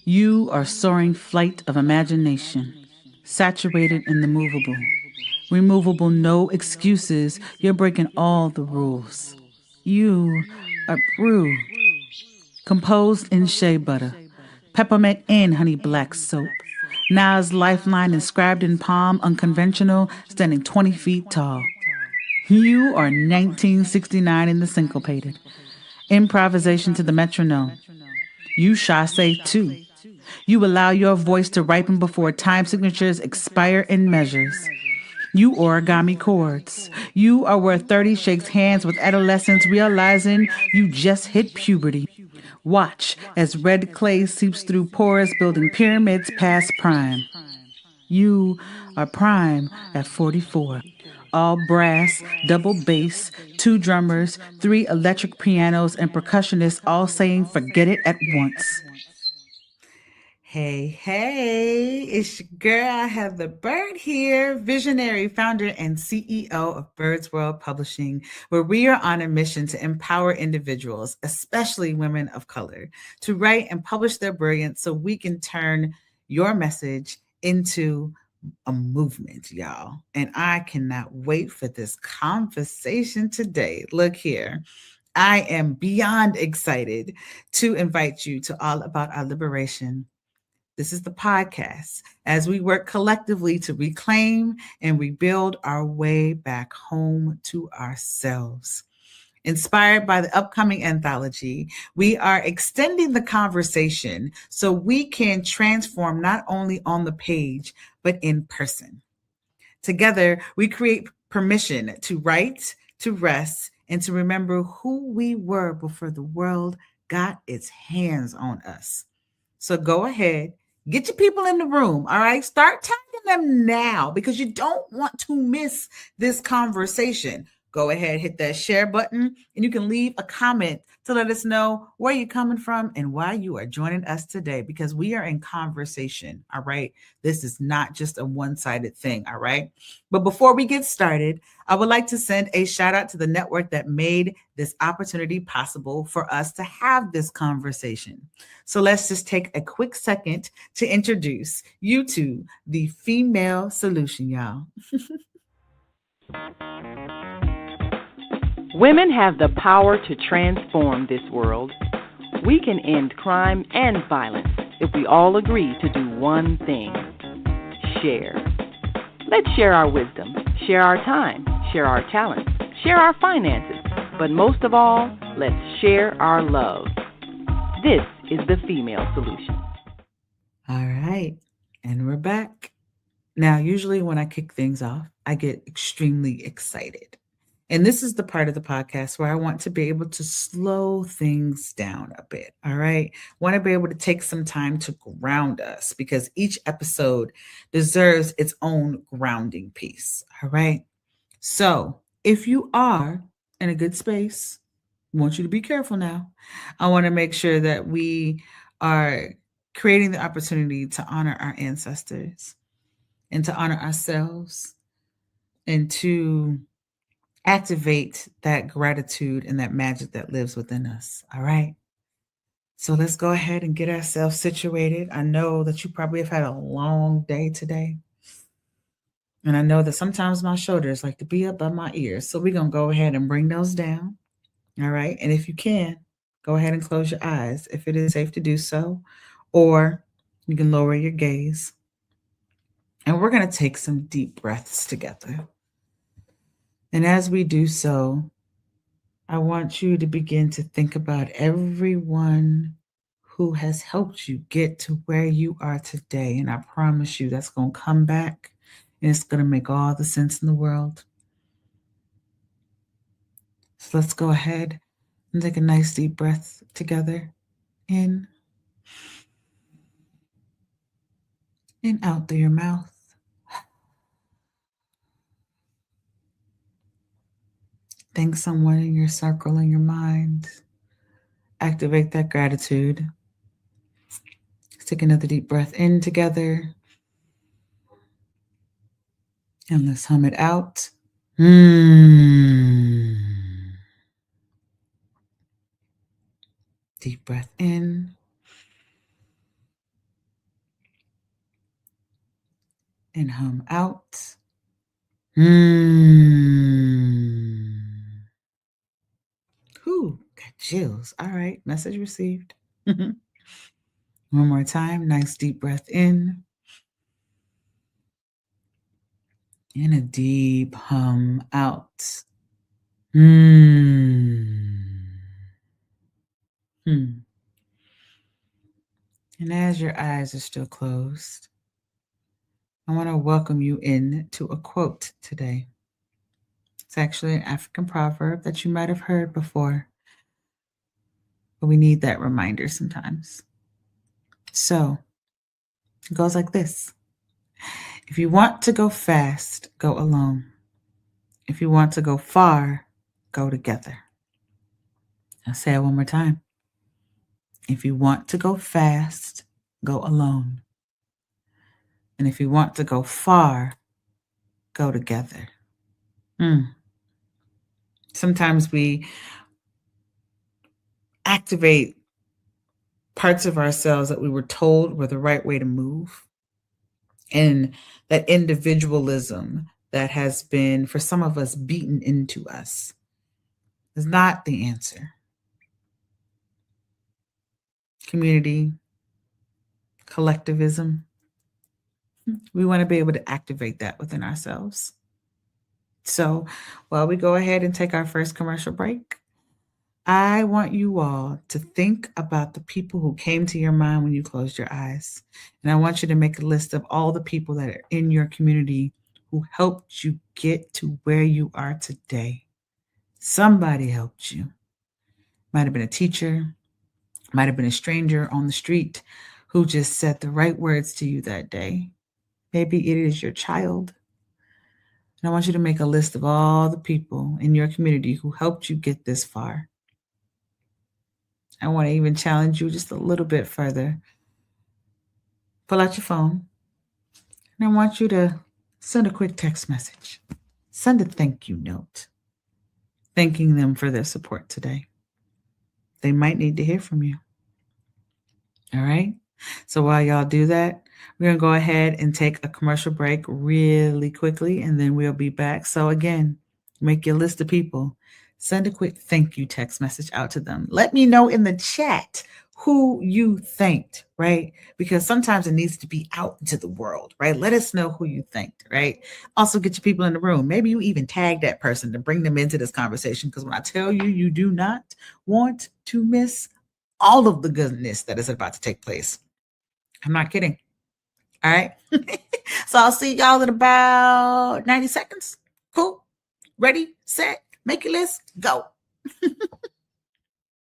You are soaring flight of imagination, saturated in the movable. Removable, no excuses. You're breaking all the rules. You are brew, composed in shea butter, peppermint and honey black soap. Nas lifeline inscribed in palm, unconventional, standing 20 feet tall. You are 1969 in the syncopated. Improvisation to the metronome. You chasse too. You allow your voice to ripen before time signatures expire in measures. You origami chords. You are where 30 shakes hands with adolescents realizing you just hit puberty. Watch as red clay seeps through pores building pyramids past prime. You are prime at 44. All brass, double bass, two drummers, three electric pianos, and percussionists all saying forget it at once. Hey, it's your girl, Heather Bird here, visionary founder and CEO of Bird's World Publishing, where we are on a mission to empower individuals, especially women of color, to write and publish their brilliance so we can turn your message into a movement, y'all. And I cannot wait for this conversation today. Look here. I am beyond excited to invite you to All About Our Liberation. This is the podcast as we work collectively to reclaim and rebuild our way back home to ourselves. Inspired by the upcoming anthology, we are extending the conversation so we can transform not only on the page, but in person. Together, we create permission to write, to rest, and to remember who we were before the world got its hands on us. So go ahead, get your people in the room, all right? Start tagging them now because you don't want to miss this conversation. Go ahead, hit that share button, and you can leave a comment to let us know where you're coming from and why you are joining us today because we are in conversation, all right? This is not just a one-sided thing, all right? But before we get started, I would like to send a shout out to the network that made this opportunity possible for us to have this conversation. So let's just take a quick second to introduce you to the female solution, y'all. Women have the power to transform this world. We can end crime and violence if we all agree to do one thing: share. Let's share our wisdom, share our time, share our talents, share our finances, but most of all, let's share our love. This is the female solution. All right, and we're back. Now, usually when I kick things off, I get extremely excited. And this is the part of the podcast where I want to be able to slow things down a bit. All right. Want to be able to take some time to ground us because each episode deserves its own grounding piece. All right. So if you are in a good space, I want you to be careful now. I want to make sure that we are creating the opportunity to honor our ancestors and to honor ourselves and to activate that gratitude and that magic that lives within us. All right. So let's go ahead and get ourselves situated. I know that you probably have had a long day today. And I know that sometimes my shoulders like to be up by my ears. So we're going to go ahead and bring those down. All right. And if you can, go ahead and close your eyes if it is safe to do so. Or you can lower your gaze. And we're going to take some deep breaths together. And as we do so, I want you to begin to think about everyone who has helped you get to where you are today. And I promise you that's going to come back and it's going to make all the sense in the world. So let's go ahead and take a nice deep breath together. In and out through your mouth. Thank someone in your circle, in your mind. Activate that gratitude. Let's take another deep breath in together. And let's hum it out. Deep breath in. and hum out. Hmm. Whew, got chills. All right, message received. One more time. Nice deep breath in. And a deep hum out. Hmm. And as your eyes are still closed, I want to welcome you in to a quote today. It's actually an African proverb that you might have heard before, but we need that reminder sometimes. So it goes like this. If you want to go fast, go alone. If you want to go far, go together. I'll say it one more time. If you want to go fast, go alone. And if you want to go far, go together. Sometimes we activate parts of ourselves that we were told were the right way to move. And that individualism that has been, for some of us, beaten into us is not the answer. Community, collectivism, we want to be able to activate that within ourselves. So while we go ahead and take our first commercial break, I want you all to think about the people who came to your mind when you closed your eyes. And I want you to make a list of all the people that are in your community who helped you get to where you are today. Somebody helped you. Might have been a teacher, might have been a stranger on the street who just said the right words to you that day. Maybe it is your child. And I want you to make a list of all the people in your community who helped you get this far. I want to even challenge you just a little bit further. Pull out your phone, and I want you to send a quick text message. Send a thank you note, thanking them for their support today. They might need to hear from you. All right? So while y'all do that, we're going to go ahead and take a commercial break really quickly, and then we'll be back. So again, make your list of people. Send a quick thank you text message out to them. Let me know in the chat who you thanked, right? Because sometimes it needs to be out into the world, right? Let us know who you thanked, right? Also get your people in the room. Maybe you even tag that person to bring them into this conversation, because when I tell you, you do not want to miss all of the goodness that is about to take place. I'm not kidding. All right. So I'll see y'all in about 90 seconds. Cool. Ready, set, make your list, go.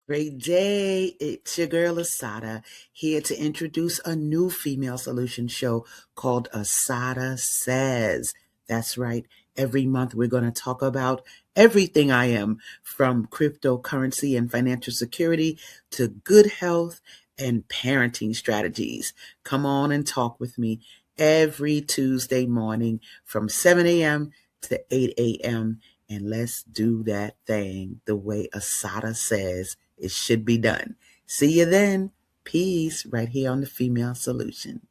Great day. It's your girl Asada here to introduce a new female solution show called Asada Says. That's right. Every month we're going to talk about everything I am, from cryptocurrency and financial security to good health and parenting strategies. Come on and talk with me every Tuesday morning from 7 a.m. to 8 a.m. And let's do that thing the way Asada says it should be done. See you then. Peace, right here on the Female Solution.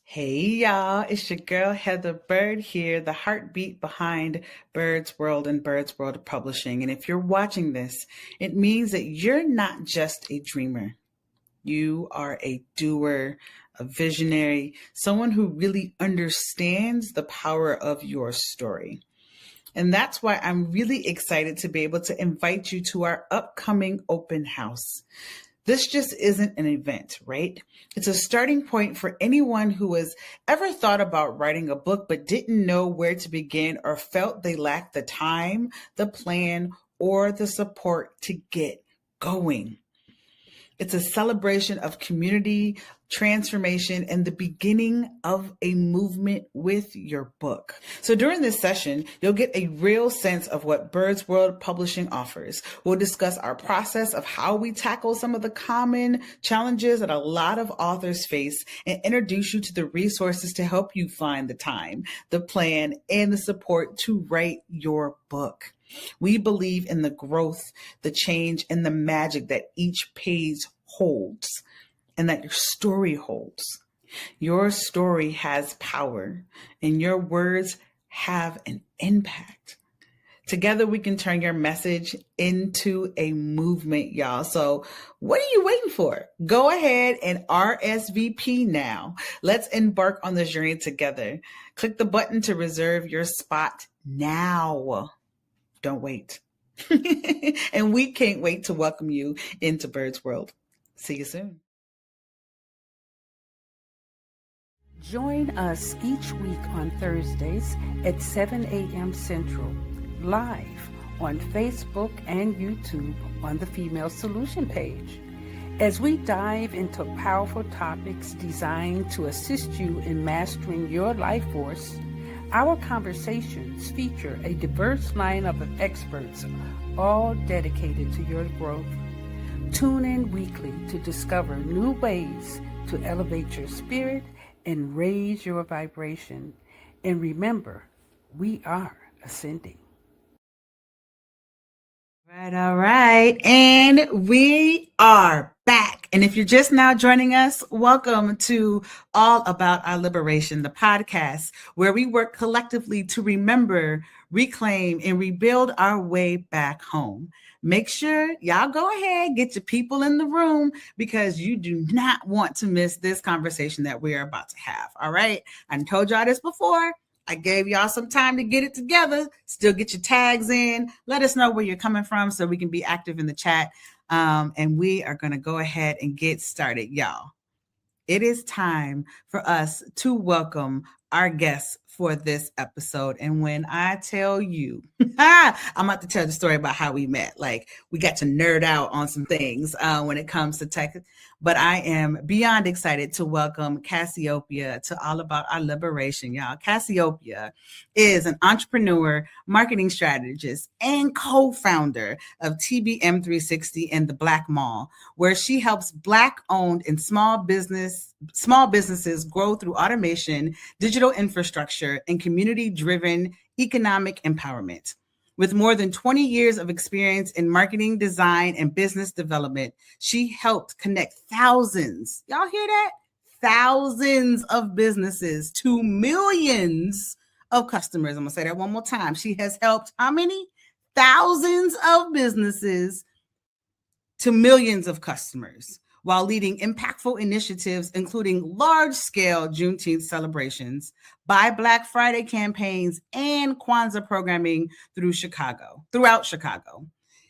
Hey y'all, it's your girl Heather Bird here, the heartbeat behind Bird's World and Bird's World Publishing. And if you're watching this, it means that you're not just a dreamer. You are a doer, a visionary, someone who really understands the power of your story. And that's why I'm really excited to be able to invite you to our upcoming open house. This just isn't an event, right? It's a starting point for anyone who has ever thought about writing a book but didn't know where to begin or felt they lacked the time, the plan, or the support to get going. It's a celebration of community, transformation, and the beginning of a movement with your book. So during this session, you'll get a real sense of what Bird's World Publishing offers. We'll discuss our process of how we tackle some of the common challenges that a lot of authors face and introduce you to the resources to help you find the time, the plan, and the support to write your book. We believe in the growth, the change, and the magic that each page holds and that your story holds. Your story has power, and your words have an impact. Together, we can turn your message into a movement, y'all. So, what are you waiting for? Go ahead and RSVP now. Let's embark on this journey together. Click the button to reserve your spot now. Don't wait. And we can't wait to welcome you into Bird's World. See you soon. Join us each week on Thursdays at 7 a.m. Central, live on Facebook and YouTube on the Female Solution page, as we dive into powerful topics designed to assist you in mastering your life force. Our conversations feature a diverse lineup of experts, all dedicated to your growth. Tune in weekly to discover new ways to elevate your spirit and raise your vibration. And remember, we are ascending. All right. And we are back. And if you're just now joining us, welcome to All About Our Liberation, the podcast where we work collectively to remember, reclaim, and rebuild our way back home. Make sure y'all go ahead, get your people in the room, because you do not want to miss this conversation that we are about to have. All right. I told y'all this before. I gave y'all some time to get it together. Still get your tags in. Let us know where you're coming from so we can be active in the chat. And we are going to go ahead and get started, y'all. It is time for us to welcome our guests for this episode. And when I tell you, I'm about to tell the story about how we met. Like, we got to nerd out on some things when it comes to tech. But I am beyond excited to welcome Cassiopeia to All About Our Liberation, y'all. Cassiopeia is an entrepreneur, marketing strategist, and co-founder of TBM 360 and the Black Mall, where she helps Black-owned and small businesses grow through automation, digital infrastructure, and community-driven economic empowerment. With more than 20 years of experience in marketing, design, and business development, she helped connect thousands, y'all hear that? Thousands of businesses to millions of customers. I'm going to say that one more time. She has helped how many? Thousands of businesses to millions of customers, while leading impactful initiatives, including large-scale Juneteenth celebrations, Buy Black Friday campaigns, and Kwanzaa programming throughout Chicago.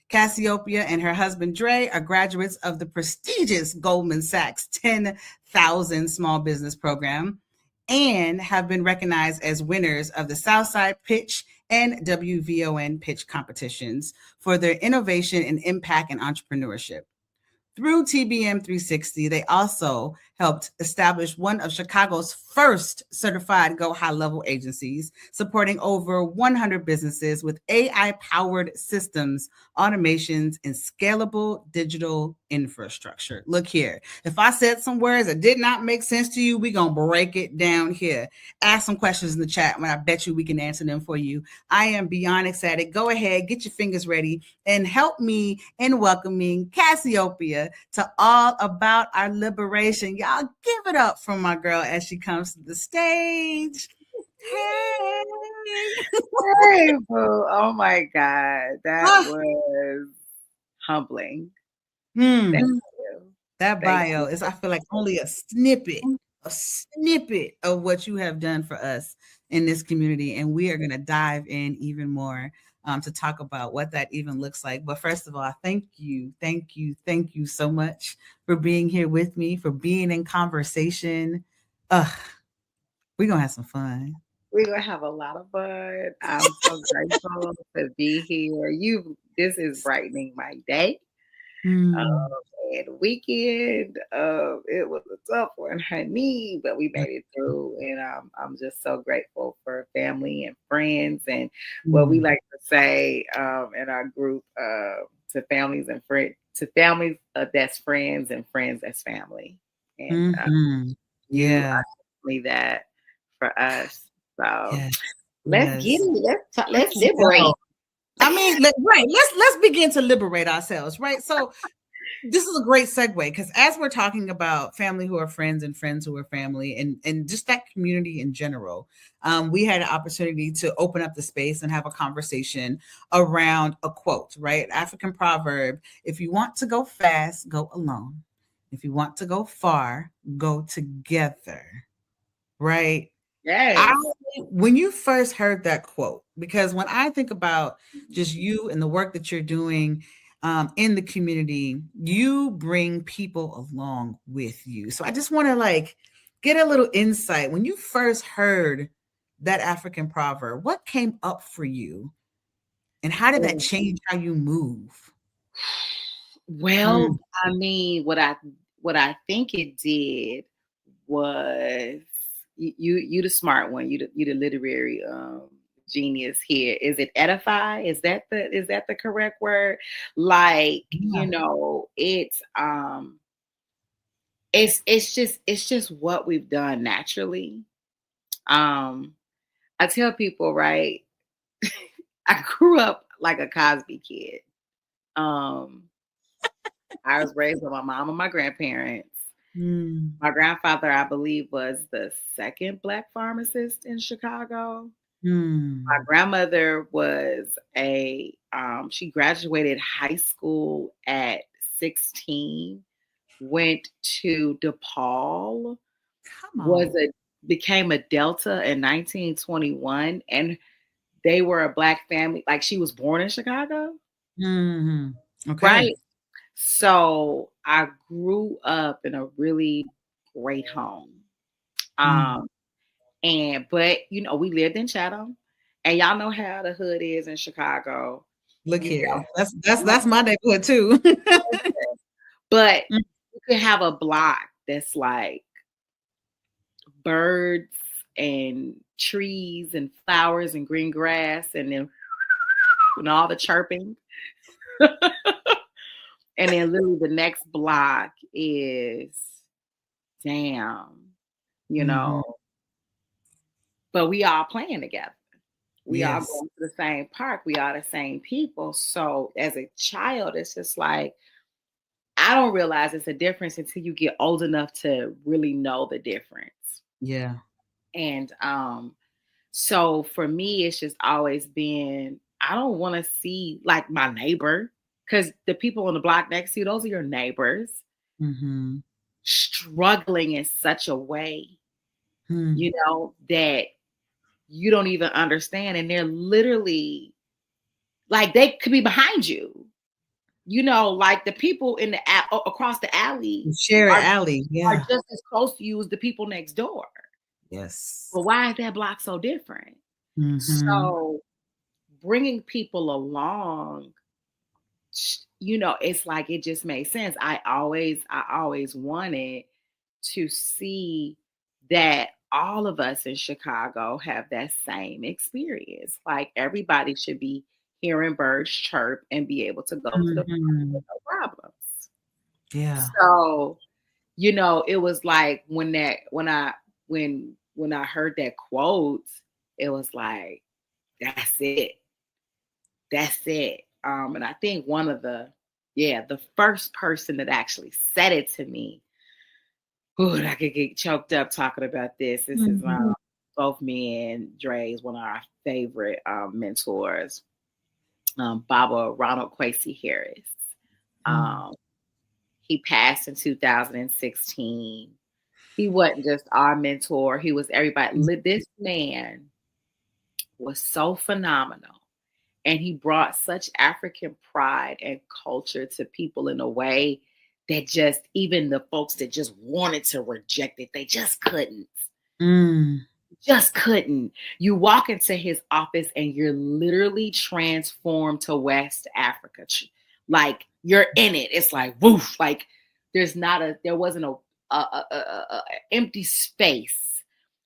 Cassiopeia and her husband, Dre, are graduates of the prestigious Goldman Sachs 10,000 Small Business Program and have been recognized as winners of the Southside Pitch and WVON Pitch competitions for their innovation and impact in entrepreneurship. Through TBM 360, they also helped establish one of Chicago's first certified Go High Level agencies, supporting over 100 businesses with AI-powered systems, automations, and scalable digital infrastructure. Look here. If I said some words that did not make sense to you, we're going to break it down here. Ask some questions in the chat, and I bet you we can answer them for you. I am beyond excited. Go ahead, get your fingers ready, and help me in welcoming Cassiopeia to All About Our Liberation. Y'all give it up for my girl as she comes to the stage. Hey. Hey, boo. Oh my God. That was humbling. Thank you. That bio is, I feel like, only a snippet of what you have done for us in this community. And we are going to dive in even more to talk about what that even looks like. But first of all, thank you so much for being here with me, for being in conversation. We're going to have some fun. We're going to have a lot of fun. I'm so grateful to be here. This is brightening my day. And weekend, it was a tough one, her knee, but we made it through. And I'm just so grateful for family and friends, and what we like to say in our group, to families and friends, to families that's friends, and friends that's family. And you are definitely that for us. So let's get it. Let's liberate. I mean, right. Let's begin to liberate ourselves, right? So this is a great segue because as we're talking about family who are friends and friends who are family and just that community in general, we had an opportunity to open up the space and have a conversation around a quote, right? African proverb: if you want to go fast, go alone. If you want to go far, go together, right? I Yes. When you first heard that quote, because when I think about just you and the work that you're doing in the community, you bring people along with you. So I just want to like get a little insight. When you first heard that African proverb, what came up for you, and how did that change how you move? Well, I mean, what I think it did was you the smart one, you the literary genius here. Is it edify? Is that the correct word? Like, Yeah. it's just what we've done naturally. Um I tell people, right? I grew up like a Cosby kid. Um I was raised with my mom and my grandparents. Mm, My grandfather, I believe, was the second Black pharmacist in Chicago. My mm, grandmother was she graduated high school at 16, went to DePaul, come was on. became a Delta in 1921, and they were a Black family. Like, she was born in Chicago, Hmm. Okay. right? So I grew up in a really great home. Mm. Um, but we lived in Chatham, and y'all know how the hood is in Chicago. Look You here. don't, That's my neighborhood too. but you could have a block that's like birds and trees and flowers and green grass, and then and all the chirping. And then literally the next block is damn, you Mhm. know, but we all playing together. We all Yes. going to the same park. We are the same people. So as a child, it's just like, I don't realize it's a difference until you get old enough to really know the difference. Yeah. And so for me, it's just always been, I don't want to see like my neighbor, because the people on the block next to you, those are your neighbors, Mhm. struggling in such a way, Hmm. that you don't even understand. And they're literally like, they could be behind you. Like the people in across the alley Share an are alley. Yeah. just as close to you as the people next door. Yes. But why is that block so different? Mhm. So bringing people along, it's like it just made sense. I always wanted to see that all of us in Chicago have that same experience. Like, everybody should be hearing birds chirp and be able to go to the park with Mhm. no problems. Yeah. So, it was like when I heard that quote, it was like, that's it. That's it. And I think the first person that actually said it to me, ooh, I could get choked up talking about this. This is Mhm. both me and Dre is one of our favorite mentors, Baba Ronald Kwesi Harris. Mm. Um, he passed in 2016. He wasn't just our mentor, he was everybody. This man was so phenomenal. And he brought such African pride and culture to people in a way that just even the folks that just wanted to reject it, they just couldn't. Mm. Just couldn't. You walk into his office and you're literally transformed to West Africa. Like, you're in it. It's like woof. Like, there wasn't a empty space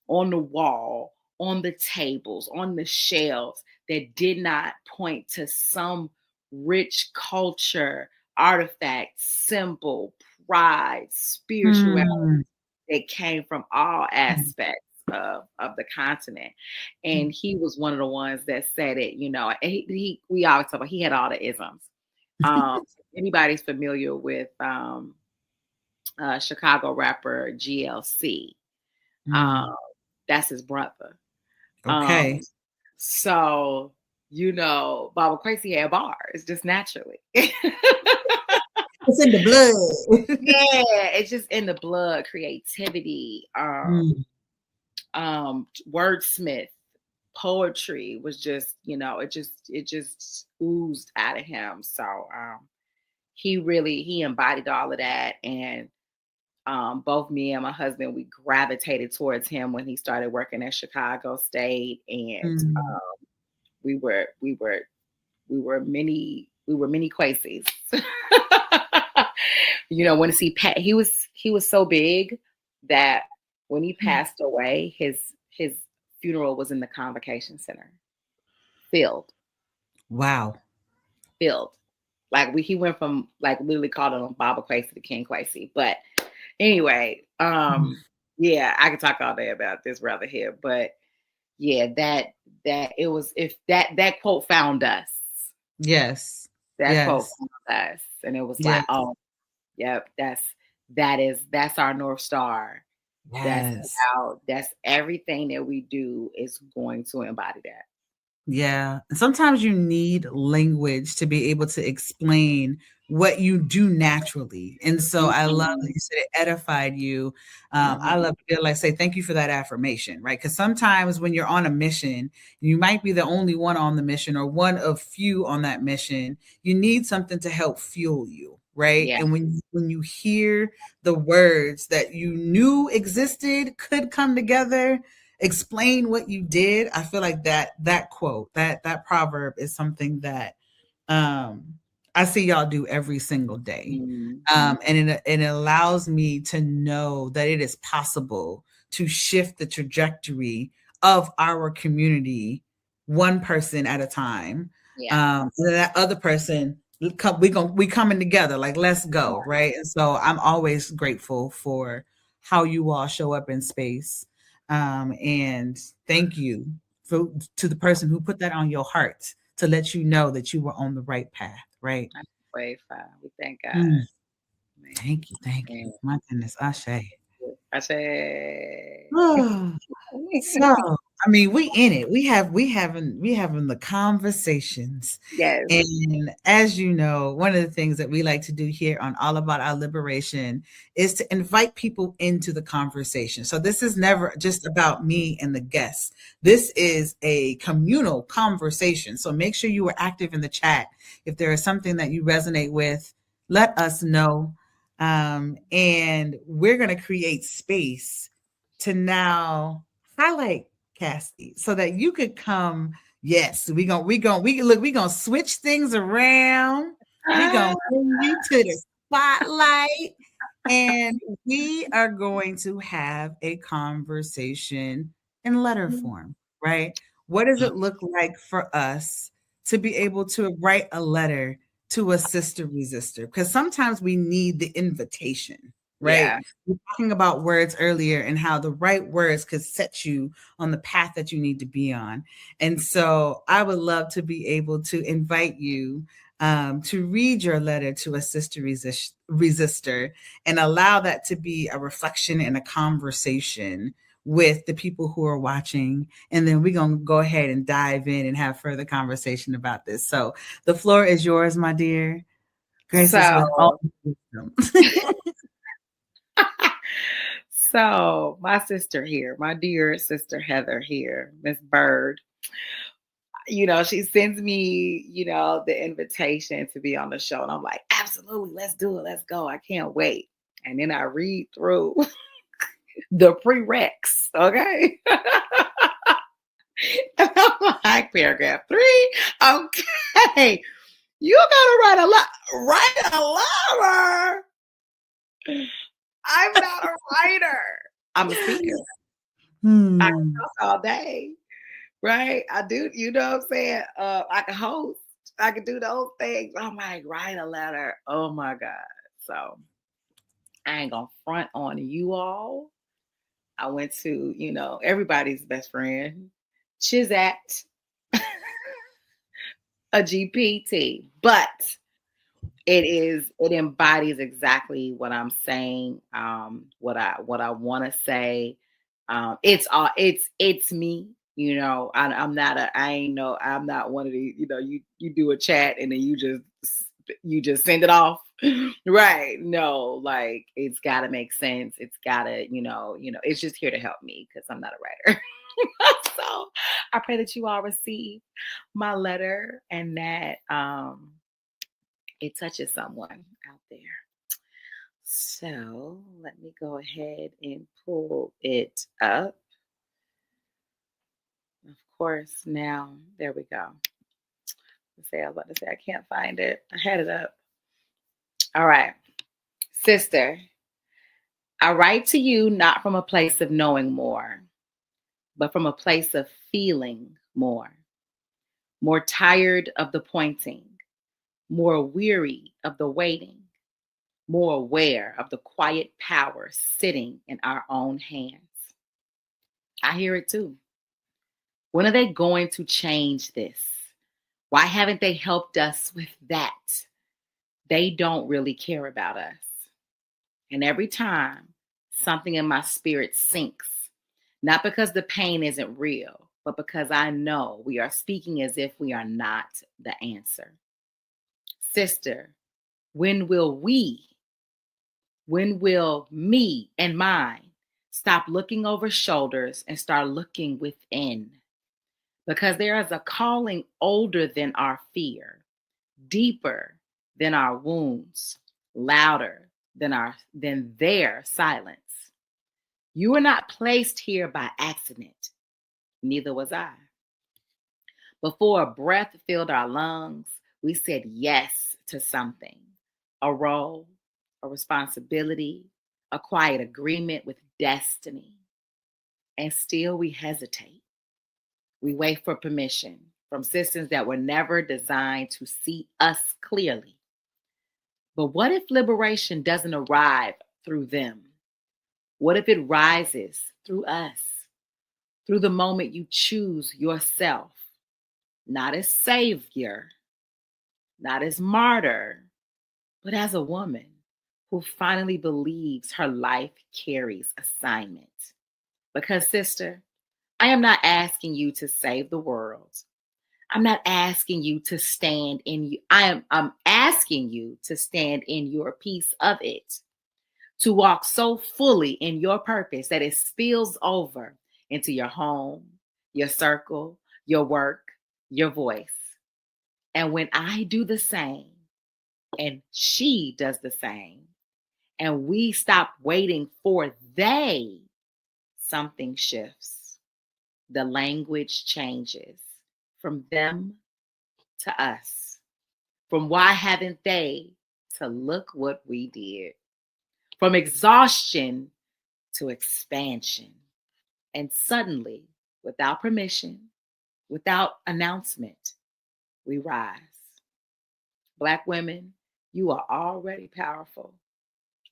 on the wall, on the tables, on the shelves that did not point to some rich culture, artifact, symbol, pride, spirituality Mm. that came from all aspects of the continent. And he was one of the ones that said it, we always talk about, he had all the isms. Anybody's familiar with Chicago rapper GLC. Mm. That's his brother. Okay. So, Baba Crazy had bars just naturally. It's in the blood. Yeah, it's just in the blood, creativity, Mm. wordsmith, poetry was just, it just oozed out of him. So he embodied all of that. And both me and my husband, we gravitated towards him when he started working at Chicago State. And Mm. we were mini Quasies. When to see Pat, he was so big that when he passed away, his funeral was in the convocation center, filled. Wow. Like he went from like literally calling him Baba Quasi to King Quasi. But anyway, yeah, I could talk all day about this brother here, but yeah, that it was, if that quote found us. Yes. That quote Yes. found us, and it was like, Yes. oh, yep, that's our North Star. Yes. That's everything that we do is going to embody that. Yeah. And sometimes you need language to be able to explain what you do naturally. And so I love that you said it edified you. I love to be able to say thank you for that affirmation, right? Because sometimes when you're on a mission, you might be the only one on the mission or one of few on that mission. You need something to help fuel you, right? Yeah. And when you hear the words that you knew existed could come together, explain what you did, I feel like that quote, that proverb is something that I see y'all do every single day. And it allows me to know that it is possible to shift the trajectory of our community one person at a time. Yeah. And that other person, we coming together, like let's go, right? And so I'm always grateful for how you all show up in space. And thank you to the person who put that on your heart to let you know that you were on the right path, right? Way fine. We thank God. Mm. Thank you. My goodness, Ashe. Ashe. Oh, so I mean, we in it. We having the conversations. Yes. And as you know, one of the things that we like to do here on All About Our Liberation is to invite people into the conversation. So this is never just about me and the guests. This is a communal conversation. So make sure you are active in the chat. If there is something that you resonate with, let us know. And we're going to create space to now highlight Cassie so that you could come. Yes, we gonna switch things around. We're gonna bring you to the spotlight, and we are going to have a conversation in letter form, right? What does it look like for us to be able to write a letter to a sister resistor? Because sometimes we need the invitation, right? Yeah. We were talking about words earlier and how the right words could set you on the path that you need to be on. And so I would love to be able to invite you to read your letter to a sister resistor and allow that to be a reflection and a conversation with the people who are watching. And then we're going to go ahead and dive in and have further conversation about this. So the floor is yours, my dear. Grace is with all wisdom. So my sister here, my dear sister Heather here, Miss Bird, she sends me, the invitation to be on the show. And I'm like, absolutely, let's do it. Let's go. I can't wait. And then I read through the prereqs. Okay. And I'm like, paragraph 3. Okay. You gotta write a letter. I'm not a writer. I'm a speaker. I can talk all day. Right? I do, you know what I'm saying? I can host. I can do those things. I'm like, write a letter. Oh my God. So I ain't gonna front on you all. I went to, everybody's best friend, Chizat, a GPT. But It embodies exactly what I'm saying, what I want to say. It's me. I'm not I'm not one of these. You do a chat and then you just send it off. Right. No, like it's got to make sense. It's got to, it's just here to help me because I'm not a writer. So I pray that you all receive my letter and that it touches someone out there. So let me go ahead and pull it up. Of course, now there we go. I was about to say I can't find it. I had it up. All right. Sister, I write to you not from a place of knowing more, but from a place of feeling more. More tired of the pointing, more weary of the waiting, more aware of the quiet power sitting in our own hands. I hear it too. When are they going to change this? Why haven't they helped us with that? They don't really care about us. And every time something in my spirit sinks, not because the pain isn't real, but because I know we are speaking as if we are not the answer. Sister, when will me and mine stop looking over shoulders and start looking within? Because there is a calling older than our fear, deeper than our wounds, louder than their silence. You were not placed here by accident. Neither was I. Before a breath filled our lungs, we said yes to something, a role, a responsibility, a quiet agreement with destiny. And still we hesitate. We wait for permission from systems that were never designed to see us clearly. But what if liberation doesn't arrive through them? What if it rises through us? Through the moment you choose yourself, not as savior, not as martyr, but as a woman who finally believes her life carries assignment. Because, sister, I am not asking you to save the world. I'm not asking you to stand in you. I'm asking you to stand in your piece of it, to walk so fully in your purpose that it spills over into your home, your circle, your work, your voice. And when I do the same, and she does the same, and we stop waiting for they, something shifts. The language changes from them to us, from why haven't they to look what we did, from exhaustion to expansion. And suddenly, without permission, without announcement, we rise. Black women, you are already powerful,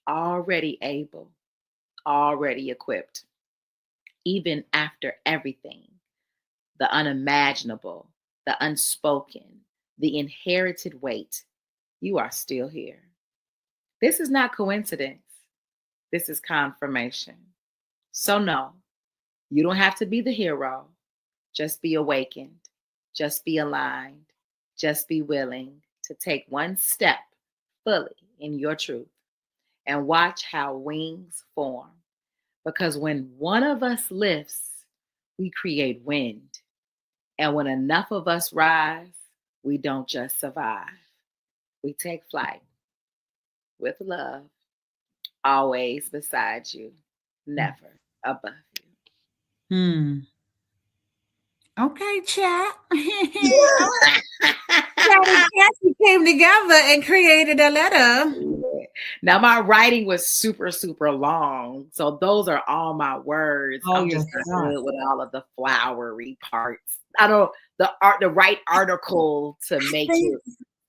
already able, already equipped. Even after everything, the unimaginable, the unspoken, the inherited weight, you are still here. This is not coincidence. This is confirmation. So no, you don't have to be the hero. Just be awakened. Just be aligned. Just be willing to take one step fully in your truth and watch how wings form. Because when one of us lifts, we create wind. And when enough of us rise, we don't just survive. We take flight with love, always beside you, never above you. Okay, chat. Cassie came together and created a letter. Now my writing was super, super long. So those are all my words. I'm just good with all of the flowery parts. The right article to make it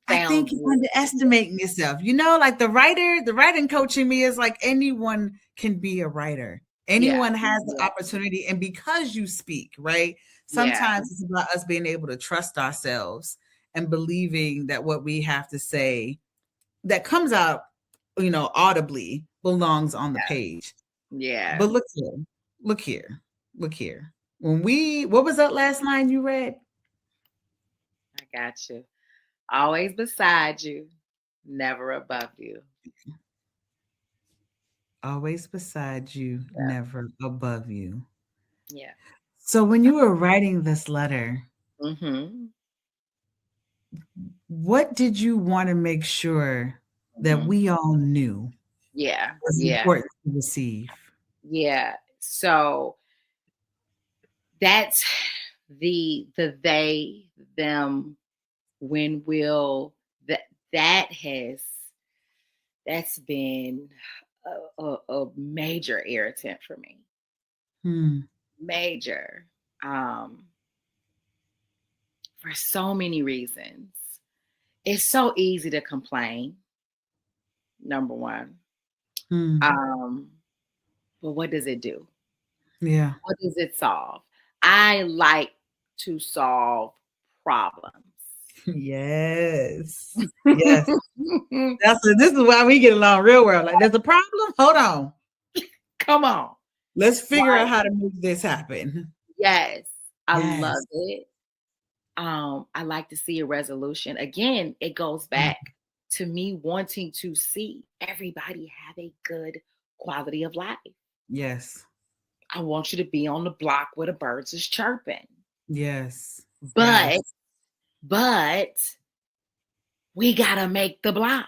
sound. I think you're underestimating yourself. Like the writing coach in me is like anyone can be a writer. Anyone has the opportunity. And because you speak, right? Sometimes it's about us being able to trust ourselves and believing that what we have to say that comes out, audibly belongs on the page. Yeah. But look here. What was that last line you read? I got you. Always beside you, never above you. Always beside you, Yeah. never above you. Yeah. So when you were writing this letter, Mm-hmm. what did you want to make sure that we all knew Yeah. was Yeah. important to receive? Yeah. So that's the they, them, when, will, that's been a major irritant for me. Major. For so many reasons. It's so easy to complain, number one. But what does it do? Yeah. What does it solve? I like to solve problems. Yes. Yes. This is why we get along real well. Like, there's a problem? Hold on. Come on. Let's figure out how to make this happen. Yes. I Yes. love it. I like to see a resolution. Again, it goes back to me wanting to see everybody have a good quality of life. Yes. I want you to be on the block where the birds is chirping. Yes. But we gotta make the block.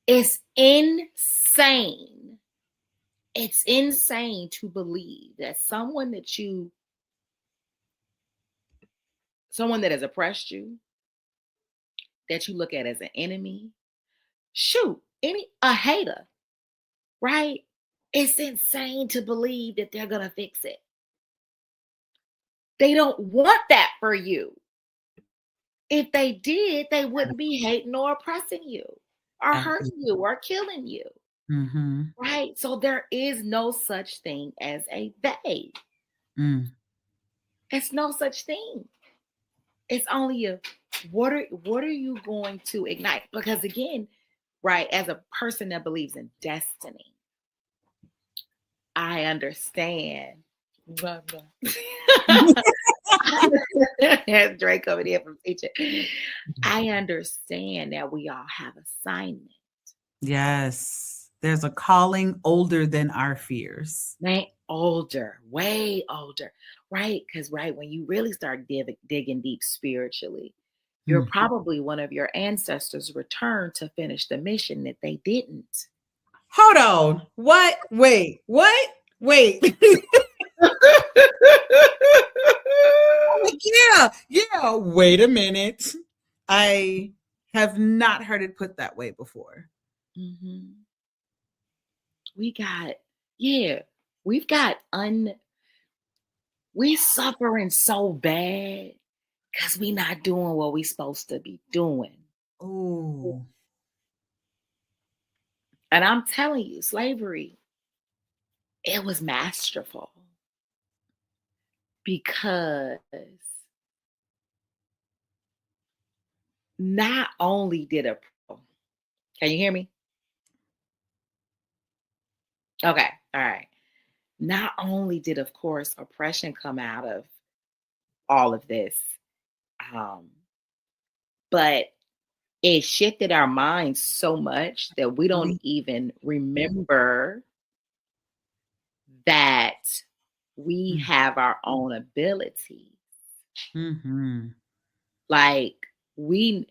It's insane. It's insane to believe that someone that has oppressed you, that you look at as an enemy, a hater, right? It's insane to believe that they're gonna fix it. They don't want that for you. If they did, they wouldn't be hating or oppressing you or hurting you or killing you. Right? So there is no such thing as a they. It's no such thing. It's only what are you going to ignite? Because again, right, as a person that believes in destiny, I understand. Drake over there from teaching. I understand that we all have assignment. Yes. There's a calling older than our fears. Way older, right? Because when you really start digging deep spiritually, you're probably one of your ancestors returned to finish the mission that they didn't. Hold on. What? Wait. What? Wait. Yeah. Wait a minute. I have not heard it put that way before. We suffering so bad because we not doing what we supposed to be doing. Oh. And I'm telling you, slavery, it was masterful because not only did can you hear me? Okay. All right. Not only did, of course, oppression come out of all of this, but it shifted our minds so much that we don't even remember that we have our own abilities. Like we're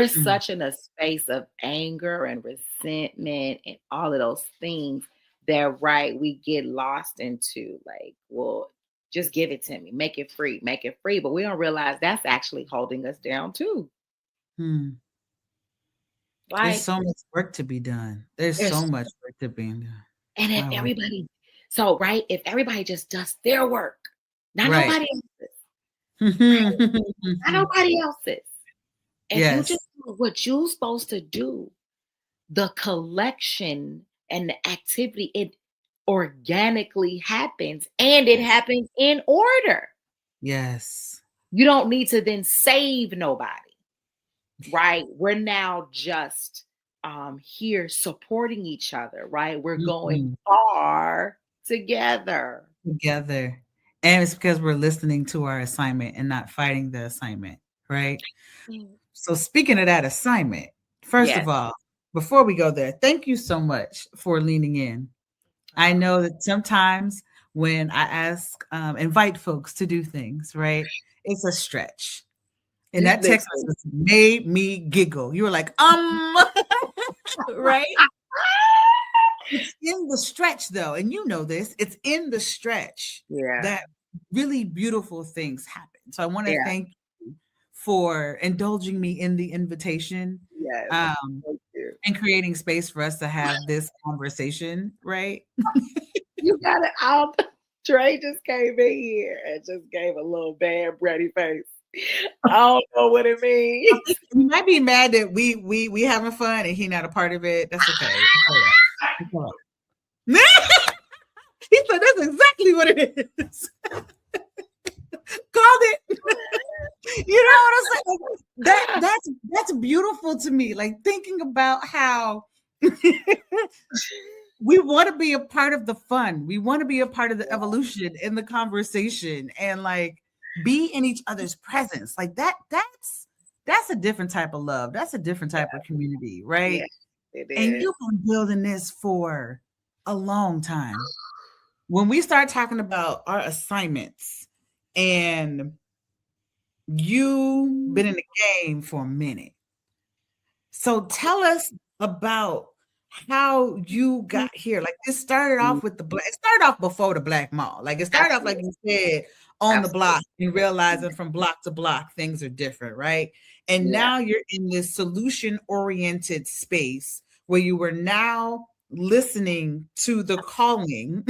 such in a space of anger and resentment and all of those things that we get lost into like, well, just give it to me, make it free. But we don't realize that's actually holding us down too. There's so much work to be done. There's so much work to be done. And if everybody just does their work, not nobody else's. Not nobody else's. If you just do what you're supposed to do, the collection and the activity, it organically happens and it happens in order. Yes. You don't need to then save nobody. right? We're now just here supporting each other, right? We're going Mhm. far together. Together. And it's because we're listening to our assignment and not fighting the assignment, right? So speaking of that assignment, first Yes. of all, before we go there, thank you so much for leaning in. I know that sometimes when I ask, invite folks to do things, right? It's a stretch. And You that text listen. message made me giggle. You were like, right? It's in the stretch though, and you know this, it's in the stretch Yeah. that really beautiful things happen. So I want to Yeah. thank you for indulging me in the invitation, Yes. um, Thank you. and creating space for us to have this conversation, right? You got it out. Trey just came in here and just gave a little bad bready face. I don't know what it means. You might be mad that we having fun and he not a part of it. That's okay. It's all right. It's all right. He said that's exactly what it is. Called it. You know what I'm saying? That's beautiful to me. Like thinking about how we want to be a part of the fun. We want to be a part of the evolution in the conversation and like be in each other's presence. Like that's a different type of love. That's a different type of community, Yeah, right? it And is. you've been building this for a long time. When we start talking about our assignments and you've been in the game for a minute. So tell us about how you got here. Like it started off with it started off before the Black Mall. Like it started off, like Absolutely. you said, on the Absolutely. block and realizing from block to block things are different, right? And Yeah. now you're in this solution-oriented space where you were now listening to the calling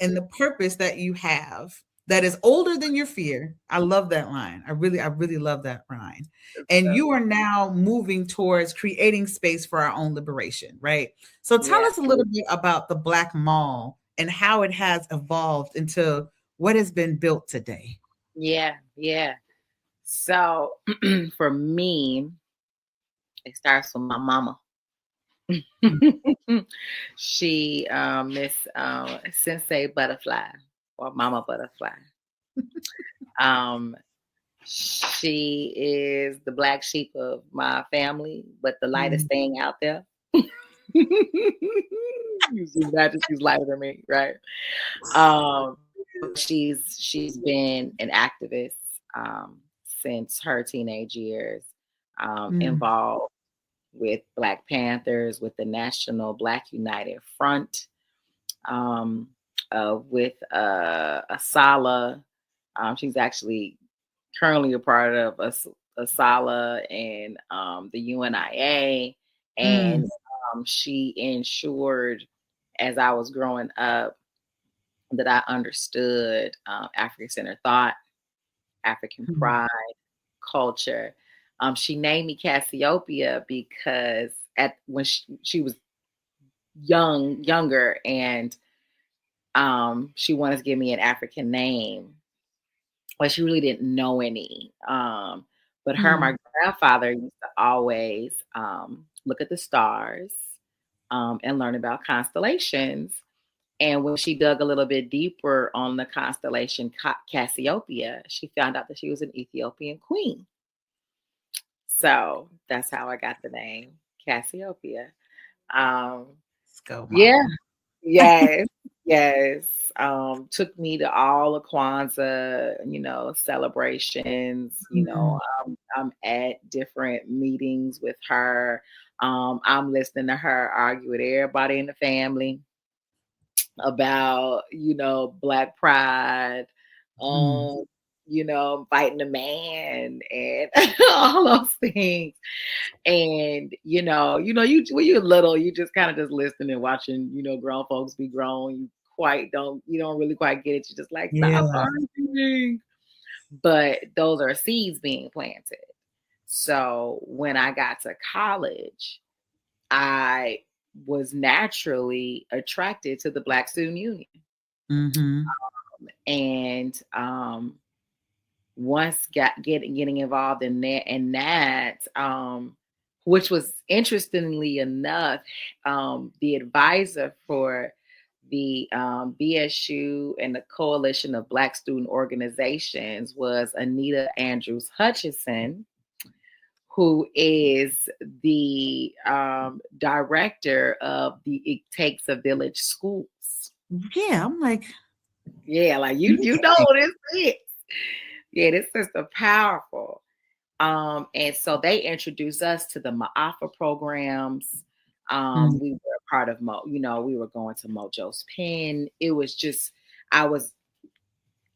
and the purpose that you have that is older than your fear. I love that line. I really love that line. And So, you are now moving towards creating space for our own liberation, right? So tell yeah. us a little bit about the Black Mall and how it has evolved into what has been built today. Yeah. Yeah. So for me, it starts with my mama. She Miss Sensei Butterfly or Mama Butterfly. Um she is the black sheep of my family, but the lightest Mm, thing out there. You see, imagine she's lighter than me, right? Um, she's been an activist since her teenage years, mm, involved with Black Panthers, with the National Black United Front, um, with Asala. She's actually currently a part of Asala and the UNIA. mm, And she ensured, as I was growing up, that I understood African centered thought, African mm, pride, culture. She named me Cassiopeia because when she was younger, and she wanted to give me an African name, but she really didn't know any. But my mm, grandfather used to always look at the stars and learn about constellations. And when she dug a little bit deeper on the constellation Cassiopeia, she found out that she was an Ethiopian queen. So that's how I got the name Cassiopeia. Um, let's go, yeah, mom. yes, yes. Took me to all the Kwanzaa, celebrations. Mm, I'm at different meetings with her. I'm listening to her argue with everybody in the family about, Black pride, mm. um, fighting the man and all those things. And when you're little, you just kind of just listening and watching, grown folks be grown. You don't really quite get it. You're just like, Yeah. stop arguing. But those are seeds being planted. So when I got to college, I was naturally attracted to the Black Student Union. Mm-hmm. And once getting involved in that, which was interestingly enough, the advisor for the BSU and the Coalition of Black Student Organizations was Anita Andrews Hutchison, who is the director of the It Takes a Village schools. Yeah, I'm like, yeah, like you know this is. Yeah, this is the powerful. And so they introduced us to the Ma'afa programs. We were a part of we were going to Mojo's Pen. It was just, I was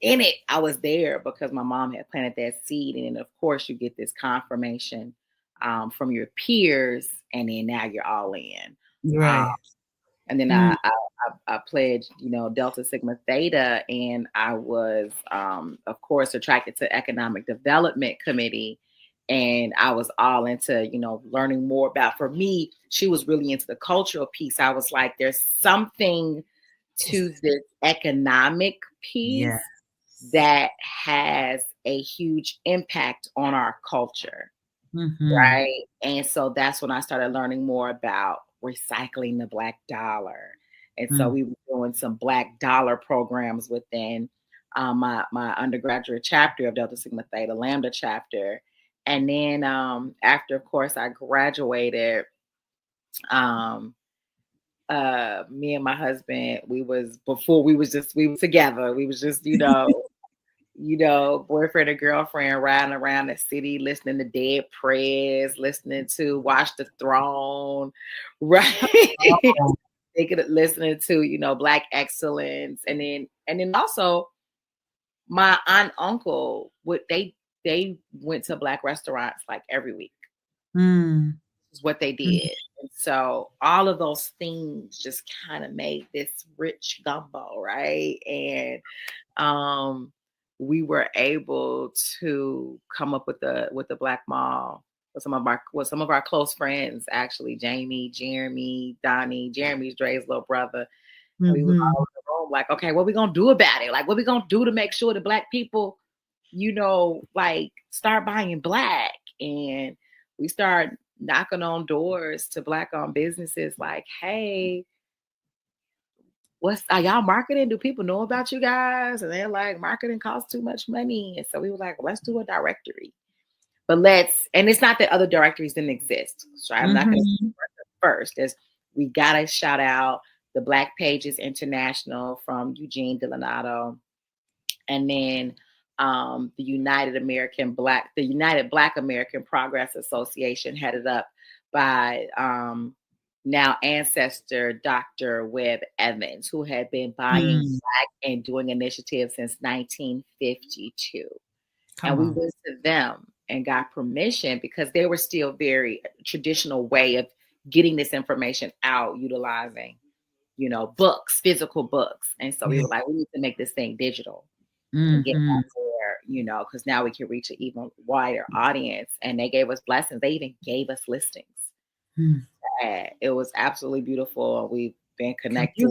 in it. I was there because my mom had planted that seed. And then of course you get this confirmation from your peers, and then now you're all in. right. And then I pledged, Delta Sigma Theta, and I was, of course, attracted to Economic Development Committee. And I was all into, learning more about, for me, she was really into the cultural piece. I was like, there's something to this economic piece that has a huge impact on our culture. Right. And so that's when I started learning more about recycling the Black dollar. And so we were doing some Black dollar programs within my undergraduate chapter of Delta Sigma Theta Lambda chapter. And then after, of course, I graduated, me and my husband, we were together. We was just, boyfriend and girlfriend riding around the city, listening to Dead Prez, listening to Watch the Throne, right? Listening to, Black excellence. And then also my aunt, uncle, they went to Black restaurants like every week. Is what they did. And so all of those things just kind of made this rich gumbo, right? And we were able to come up with the Black Mall with some of our close friends, actually, Jamie, Jeremy, Donnie. Jeremy's Dre's little brother. And we were all in the room like, okay, what we gonna do about it? Like, what we gonna do to make sure that Black people, like start buying Black? And we start knocking on doors to Black-owned businesses like, hey, are y'all marketing? Do people know about you guys? And they're like, marketing costs too much money. And so we were like, let's do a directory. And it's not that other directories didn't exist. So I'm not going to first. We got to shout out the Black Pages International from Eugene Delanato. And then the United Black American Progress Association, headed up by now ancestor Dr. Webb Evans, who had been buying Black and doing initiatives since 1952. We went to them and got permission because they were still very traditional way of getting this information out, utilizing, books, physical books. And so we were like, we need to make this thing digital and get out there, because now we can reach an even wider audience. And they gave us blessings. They even gave us listings. It was absolutely beautiful. We've been connected.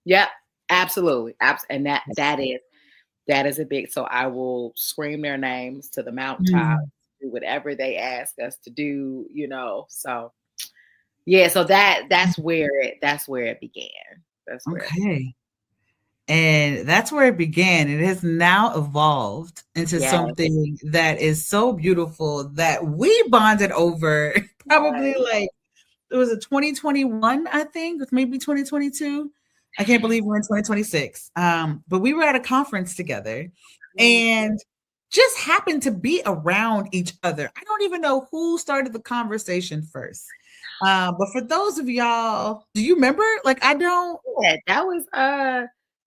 Yep, absolutely. And that is a big, so I will scream their names to the mountaintop, do whatever they ask us to do, so yeah, so that's where it began. And that's where it began. It has now evolved into something that is so beautiful that we bonded over probably like, it was a 2021, I think, maybe 2022. I can't believe we're in 2026. But we were at a conference together and just happened to be around each other. I don't even know who started the conversation first. But for those of y'all, do you remember? Like, I don't. Yeah, that was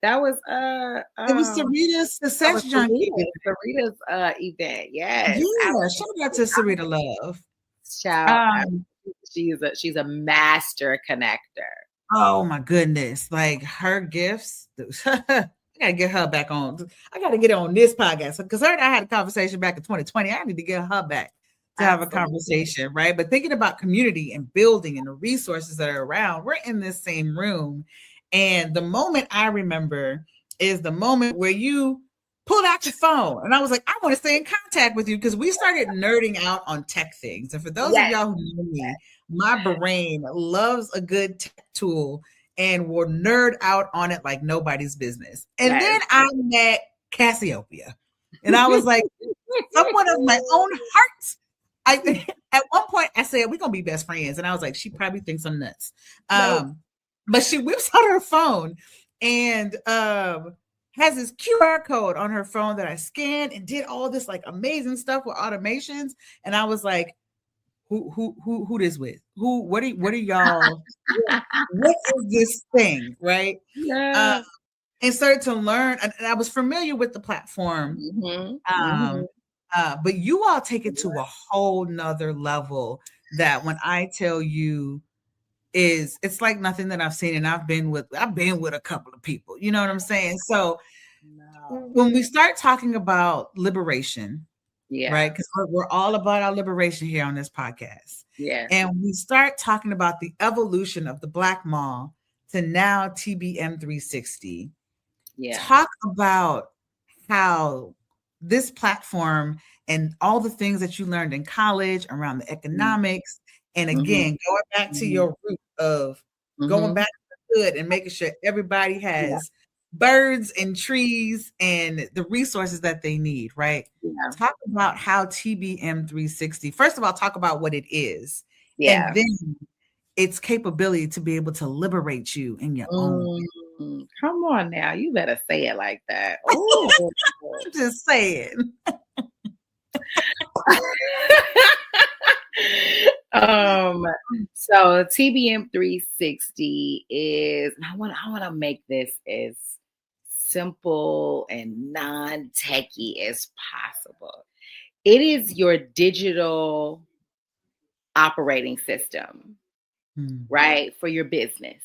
it was Sarita's Success Junkie. Sarita's event. Yes. Yeah. Shout out to Sarita Love. Shout out. She's a master connector. Oh my goodness. Like her gifts. I gotta get her back on. I gotta get on this podcast because I had a conversation back in 2020. I need to get her back to have a conversation, right? But thinking about community and building and the resources that are around, we're in this same room. And the moment I remember is the moment where you pulled out your phone. And I was like, I want to stay in contact with you because we started nerding out on tech things. And for those of y'all who know me, my brain loves a good tech tool and will nerd out on it like nobody's business. And then I met Cassiopeia. And I was like, someone of my own heart. At one point I said, we're going to be best friends. And I was like, she probably thinks I'm nuts. But she whips out her phone and has this QR code on her phone that I scanned and did all this like amazing stuff with automations. And I was like, who this with? What are y'all? What is this thing? Right. Yeah. And started to learn. And I was familiar with the platform. But you all take it to a whole nother level that when I tell you it's like nothing that I've seen. And I've been with a couple of people, you know what I'm saying? So when we start talking about liberation, right? Because we're all about our liberation here on this podcast. Yeah. And we start talking about the evolution of the Black Mall to now TBM 360. Yeah. Talk about how this platform and all the things that you learned in college around the economics. And again, going back to your root of going back to the hood and making sure everybody has birds and trees and the resources that they need, right? Yeah. Talk about how TBM 360, first of all, talk about what it is. Yeah. And then its capability to be able to liberate you in your own way. Come on now, you better say it like that. I'm just saying. So TBM 360 is, I want to make this as simple and non-techy as possible. It is your digital operating system, right, for your business.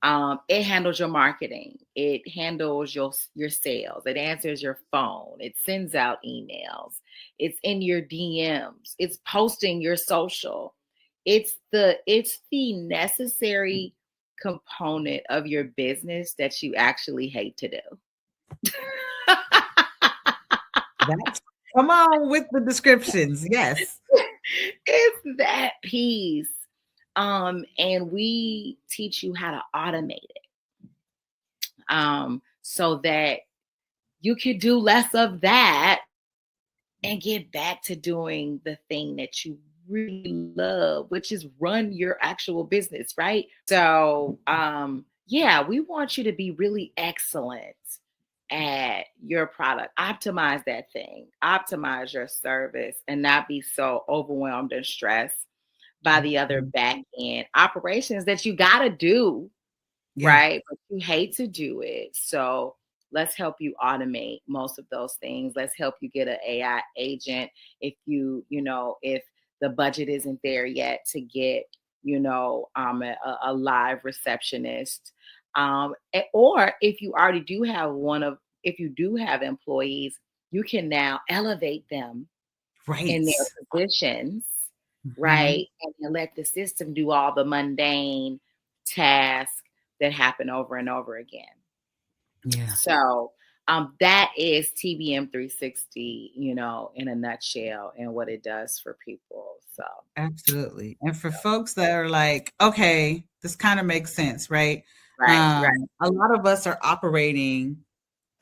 It handles your marketing. It handles your sales. It answers your phone. It sends out emails. It's in your DMs. It's posting your social. It's the necessary component of your business that you actually hate to do. Come on with the descriptions. Yes. It's that piece. And we teach you how to automate it. So that you can do less of that and get back to doing the thing that you really love, which is run your actual business, right? So, we want you to be really excellent at your product. Optimize that thing, optimize your service, and not be so overwhelmed and stressed by the other back end operations that you got to do, right? But you hate to do it. So let's help you automate most of those things. Let's help you get an AI agent if if the budget isn't there yet to get, a live receptionist. Or if you already do have if you do have employees, you can now elevate them in their positions. Right. And let the system do all the mundane tasks that happen over and over again. Yeah. So that is TBM 360, in a nutshell and what it does for people. So absolutely. And for folks that are like, okay, this kind of makes sense, right? Right. A lot of us are operating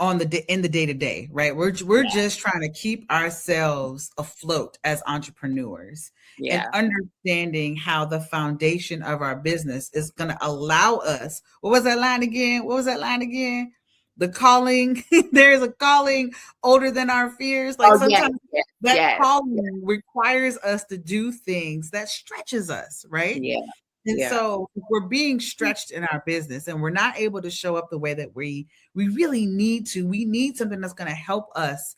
in the day-to-day, right? We're just trying to keep ourselves afloat as entrepreneurs and understanding how the foundation of our business is going to allow us. What was that line again? The calling, there is a calling older than our fears. Like sometimes that calling requires us to do things that stretches us, right? Yeah. And so if we're being stretched in our business and we're not able to show up the way that we really need to. We need something that's going to help us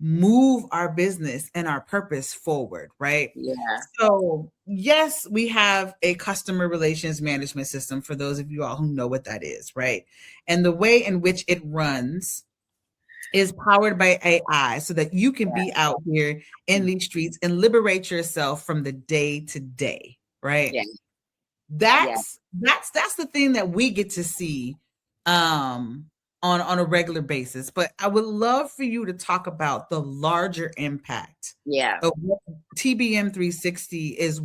move our business and our purpose forward, right? Yeah. So yes, we have a customer relations management system for those of you all who know what that is, right? And the way in which it runs is powered by AI so that you can be out here in these streets and liberate yourself from the day to day, right? Yeah. That's the thing that we get to see on on a regular basis, but I would love for you to talk about the larger impact of what TBM 360 is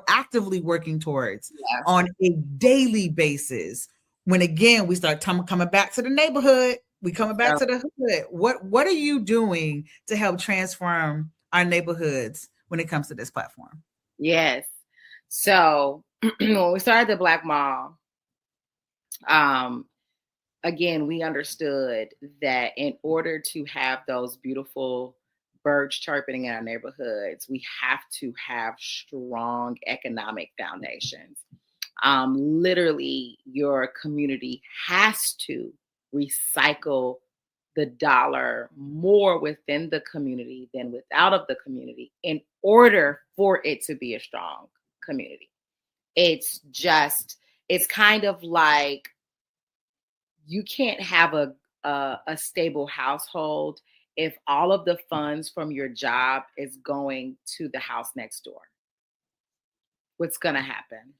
actively working towards on a daily basis. When again, we start coming back to the neighborhood, we coming back to the hood. What are you doing to help transform our neighborhoods when it comes to this platform? Yes. So when we started the Black Mall, again, we understood that in order to have those beautiful birds chirping in our neighborhoods, we have to have strong economic foundations. Literally, your community has to recycle the dollar more within the community than without of the community in order for it to be a strong community. It's kind of like you can't have a stable household if all of the funds from your job is going to the house next door. What's going to happen?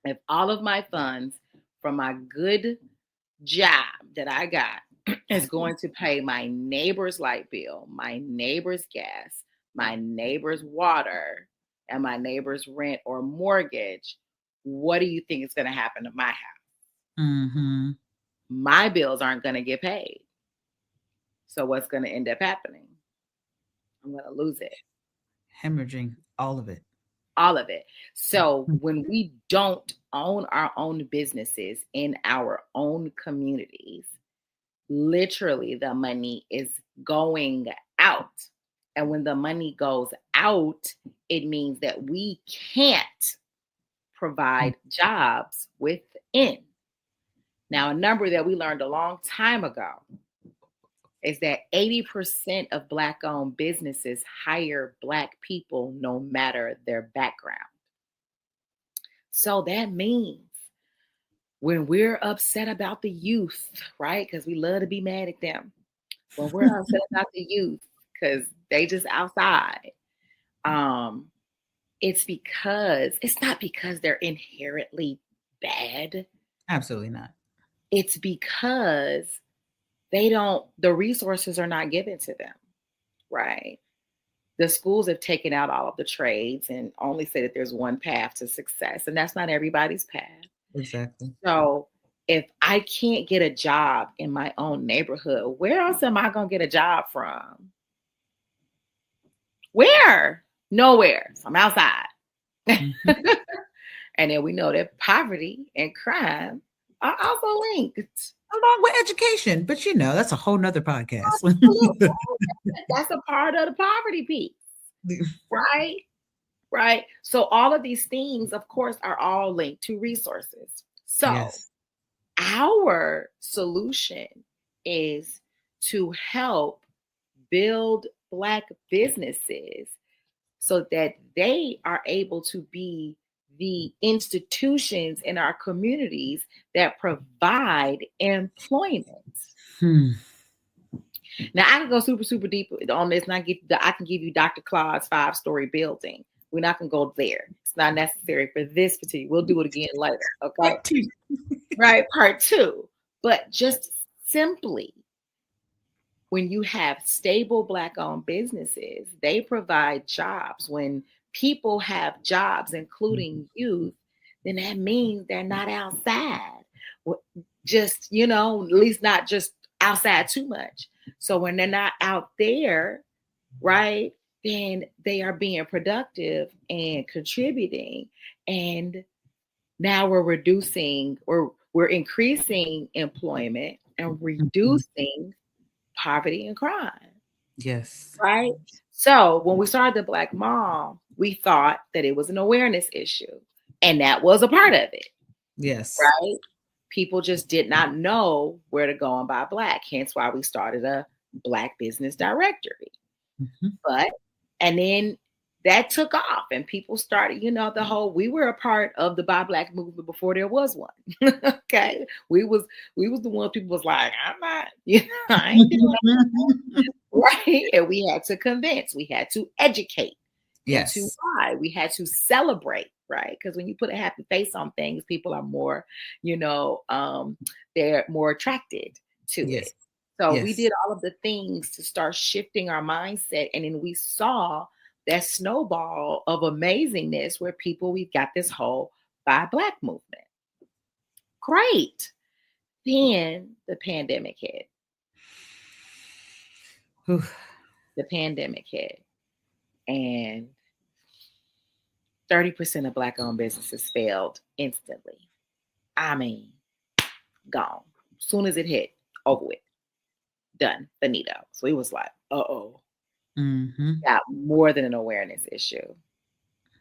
If all of my funds from my good job that I got is going to pay my neighbor's light bill, my neighbor's gas, my neighbor's water, and my neighbor's rent or mortgage, what do you think is going to happen to my house? Mm-hmm. My bills aren't going to get paid. So what's going to end up happening? I'm going to lose it. Hemorrhaging all of it. All of it. So when we don't own our own businesses in our own communities, literally the money is going out. And when the money goes out, it means that we can't provide jobs within. Now, a number that we learned a long time ago is that 80% of Black-owned businesses hire Black people no matter their background. So that means when we're upset about the youth, right? Because we love to be mad at them. When we're upset about the youth because they just outside, it's not because they're inherently bad. Absolutely not. It's because the resources are not given to them, right? The schools have taken out all of the trades and only say that there's one path to success, and that's not everybody's path. Exactly. So if I can't get a job in my own neighborhood, where else am I going to get a job from? Where? Nowhere. So I'm outside. Mm-hmm. And then we know that poverty and crime are also linked. Along with education. But that's a whole nother podcast. That's a part of the poverty piece. Right? Right. So all of these things, of course, are all linked to resources. So our solution is to help build Black businesses so that they are able to be the institutions in our communities that provide employment. Now, I can go super, super deep on this, and I can give you Dr. Claude's 5-story building. We're not going to go there. It's not necessary for this particular. We'll do it again later. Okay. Right. Part 2. But just simply, when you have stable Black-owned businesses, they provide jobs. When people have jobs, including youth, then that means they're not outside. Just, at least not just outside too much. So when they're not out there, right, then they are being productive and contributing. And now we're increasing employment and reducing poverty and crime. Yes. Right? So when we started the Black Mall, we thought that it was an awareness issue. And that was a part of it. Yes. Right? People just did not know where to go and buy Black. Hence why we started a Black business directory. Mm-hmm. And then that took off and people started, we were a part of the Buy Black movement before there was one. Okay. We was the one people was like, I'm not, I ain't doing that. Right. And we had to convince, we had to educate. Yes. To why we had to celebrate, right? Because when you put a happy face on things, people are more, they're more attracted to Yes. it. So we Yes. did all of the things to start shifting our mindset. And then we saw that snowball of amazingness where we've got this whole Buy Black movement. Great. Then the pandemic hit. Whew. The pandemic hit. And 30% of Black owned businesses failed instantly. I mean, gone. As soon as it hit, over with. Done. Finito. So it was like, uh-oh. Mm-hmm. Got more than an awareness issue.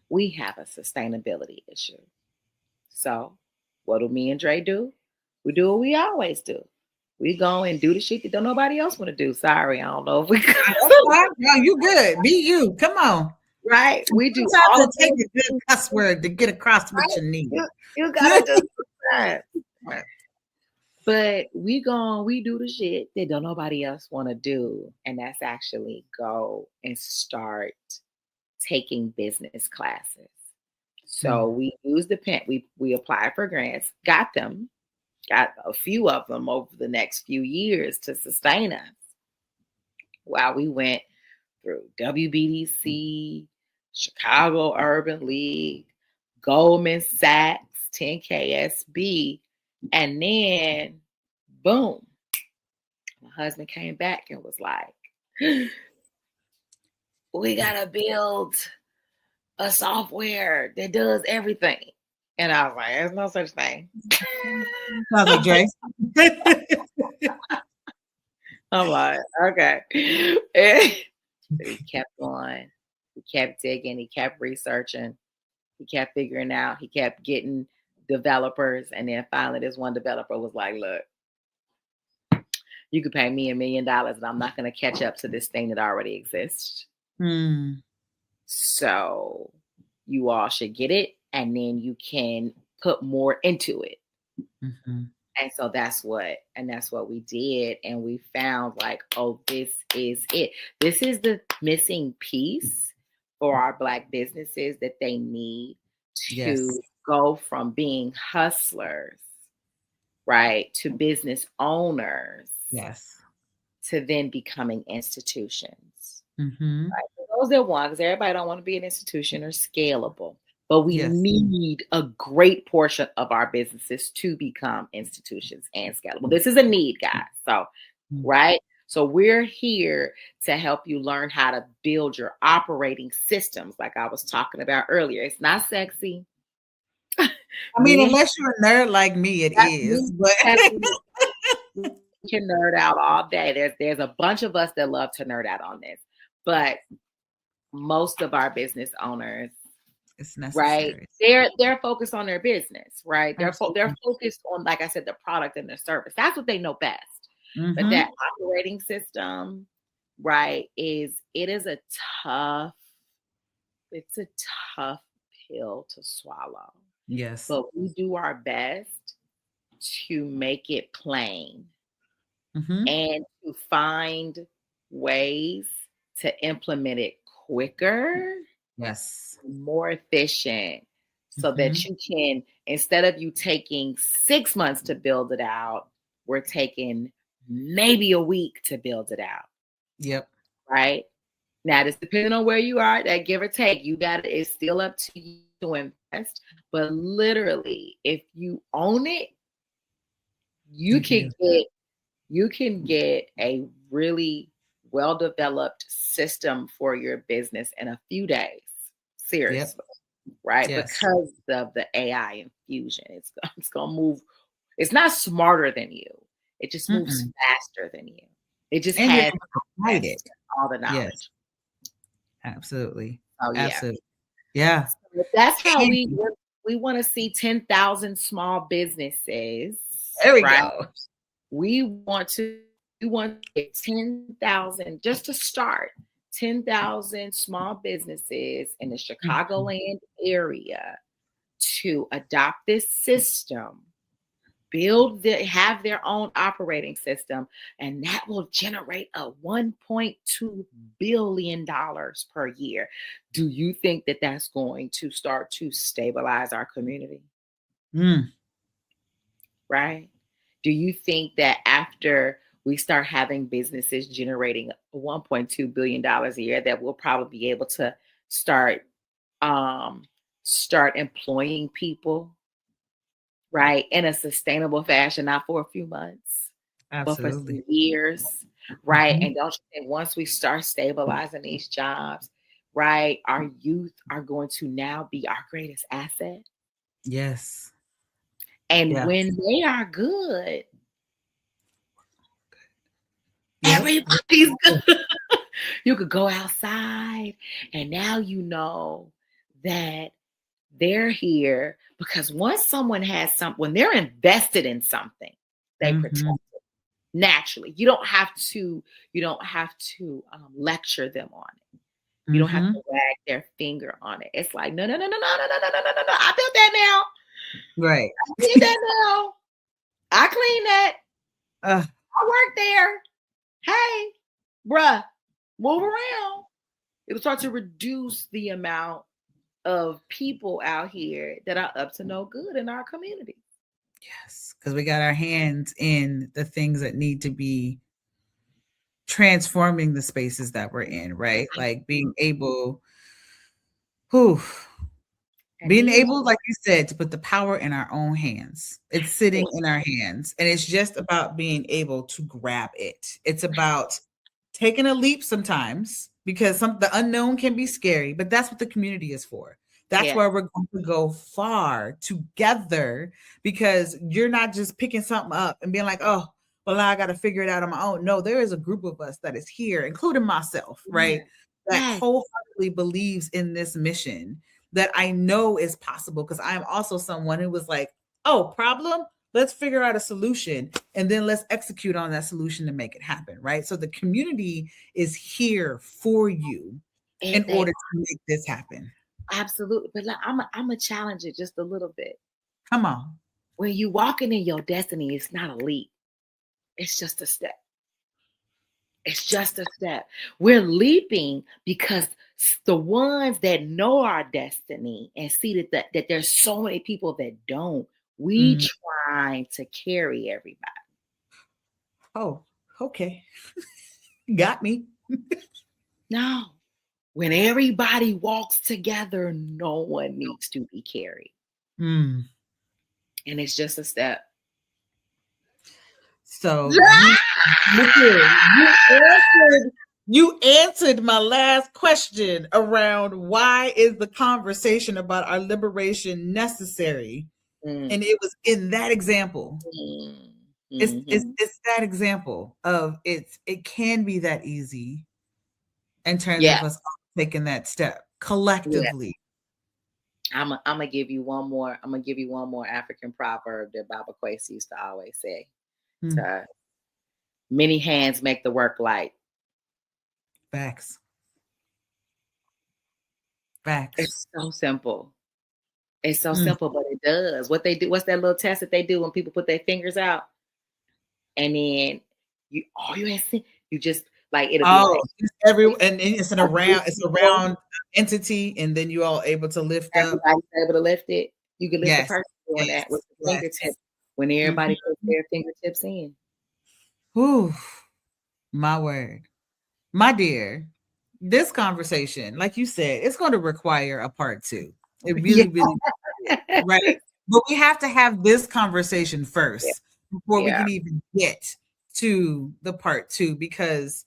We have a sustainability issue. So what do me and Dre do? We do what we always do. We go and do the shit that don't nobody else want to do. Sorry, I don't know if we No, you good. Be you. Come on. Right. We do Sometimes all it takes a good cuss word to get across what you need. You gotta do that. But we do the shit that don't nobody else want to do. And that's actually go and start taking business classes. So we use we applied for grants, got a few of them over the next few years to sustain us while we went through WBDC, Chicago Urban League, Goldman Sachs, 10KSB, and then boom, my husband came back and was like, we gotta build a software that does everything. And I was like, there's no such thing. Sounds like Dre. I'm like, okay. And he kept going. He kept digging. He kept researching. He kept figuring out. He kept getting developers. And then finally, this one developer was like, look, you could pay me $1 million and I'm not going to catch up to this thing that already exists. So you all should get it. And then you can put more into it. Mm-hmm. And so that's what we did. And we found like, oh, this is it. This is the missing piece for our Black businesses that they need to go from being hustlers, right, to business owners, to then becoming institutions. Mm-hmm. Right? For those that want, because everybody don't want to be an institution or scalable. But we need a great portion of our businesses to become institutions and scalable. This is a need, guys. So, right? So we're here to help you learn how to build your operating systems, like I was talking about earlier. It's not sexy. I mean, unless you're a nerd like me, it is. But you can nerd out all day. There's a bunch of us that love to nerd out on this. But most of our business owners, it's necessary. Right. They're focused on their business, right? They're focused on, like I said, the product and the service. That's what they know best. Mm-hmm. But that operating system, right, it is a tough pill to swallow. Yes. But we do our best to make it plain and to find ways to implement it quicker. Yes. More efficient, so that you can, instead of you taking 6 months to build it out, we're taking maybe a week to build it out. Yep. Right? Now, this depending on where you are, that give or take, it's still up to you to invest. But literally, if you own it, you can get a really well-developed system for your business in a few days. Seriously, right? Yes. Because of the AI infusion, it's going to move. It's not smarter than you. It just moves faster than you. It just has all the knowledge. Yes. Absolutely. Oh, yeah. Absolutely. Yeah. So that's how we want to see 10,000 small businesses. There we go. We want to get 10,000 just to start. 10,000 small businesses in the Chicagoland area to adopt this system, have their own operating system, and that will generate a $1.2 billion per year. Do you think that that's going to start to stabilize our community? Right? Do you think that after we start having businesses generating $1.2 billion a year, that we'll probably be able to start start employing people, right, in a sustainable fashion, not for a few months, but for Absolutely. some years, right? Mhm. And don't you think once we start stabilizing these jobs, right, our youth are going to now be our greatest asset? Yes. And Yeah. when they are good, Yep. everybody's good. You could go outside and now you know that they're here because once someone has something, when they're invested in something, they protect Mhm. it naturally. You don't have to lecture them on it. You don't have to Mhm. wag their finger on it. It's like, no, no, no, no, no, no, no, no, no, no, no, no. I built that now. Right. I did that now. I cleaned that. Uh, I worked there. Hey, bruh, move around. It'll start to reduce the amount of people out here that are up to no good in our community. yes, because we got our hands in the things that need to be transforming the spaces that we're in, right? Like being able, whew, And being then, able, like you said, to put the power in our own hands. It's sitting in our hands. And it's just about being able to grab it. It's about taking a leap sometimes because the unknown can be scary, but that's what the community is for. That's yeah, where we're going to go far together because you're not just picking something up and being like, oh, well, now I got to figure it out on my own. No, there is a group of us that is here, including myself, yeah, right? That yes, wholeheartedly believes in this mission that I know is possible because I am also someone who was like, oh, problem? Let's figure out a solution and then let's execute on that solution to make it happen, right? So the community is here for you in and they order to make this happen. absolutely. But like, I'm a challenge it just a little bit. Come on. When you walking in your destiny, it's not a leap. It's just a step. It's just a step. We're leaping because the ones that know our destiny and see that there's so many people that don't, we Mm. trying to carry everybody. Oh, okay. Got me. No. When everybody walks together, no one needs to be carried. Mm. And it's just a step. So look here. You answered my last question around why is the conversation about our liberation necessary? Mm, And it was in that example. mm, It's mhm. it's that example of it can be that easy in terms Yeah, of us taking that step yeah. collectively. I'm gonna give you one more. I'm gonna give you one more African proverb that Baba Quasi used to always say. Mm, To many hands make the work light. facts. Facts. It's so simple. It's so Mm. simple, but it does. What they do, what's that little test that they do when people put their fingers out? And then you ain't see, you just like it'll be like Oh, and it's an around it's a round entity, and then you all able to lift up. everybody's able to lift it. You can lift a Yes, person doing that with yes, the fingertip yes. when everybody puts Mhm. their fingertips in. Whew, my word. My dear, this conversation, like you said, it's going to require a part two. It Yeah. really, really is, right? But we have to have this conversation Yeah. first before we Yeah. can even get to the part two because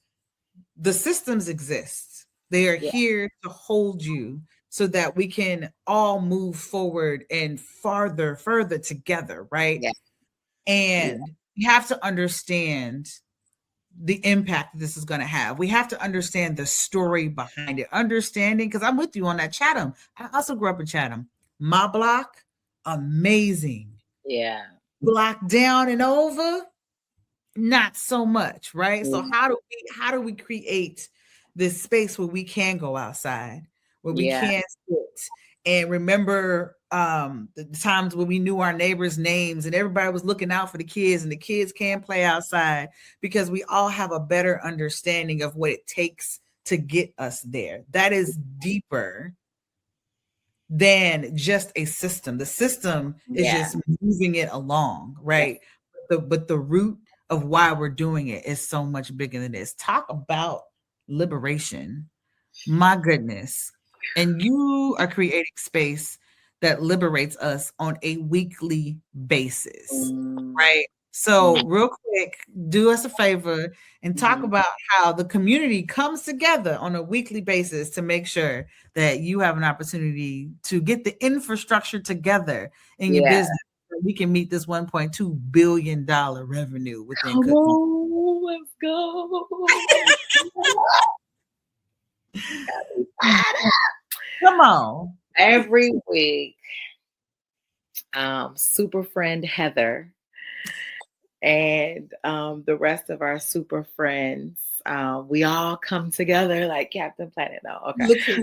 the systems exist. They are Yeah. here to hold you so that we can all move forward and further together, right? Yeah. Yeah. And we have to understand the impact this is going to have. We have to understand the story behind it. Understanding, because I'm with you on that Chatham. I also grew up in Chatham. My block, amazing. Yeah. Block down and over, not so much, right? So Mm. how do we create this space where we can go outside, where we Yeah. can sit and remember the times when we knew our neighbors' names and everybody was looking out for the kids and the kids can play outside because we all have a better understanding of what it takes to get us there. That is deeper than just a system. The system is Yeah. just moving it along, Yeah. right? the root of why we're doing it is so much bigger than this. Talk about liberation. My goodness. And you are creating space that liberates us on a weekly basis, right? So, real quick, do us a favor and talk about how the community comes together on a weekly basis to make sure that you have an opportunity to get the infrastructure together in your business so we can meet this $1.2 billion revenue within Come cooking. on, let's go. Come on. Every week, super friend Heather and the rest of our super friends, we all come together like Captain Planet. No, okay.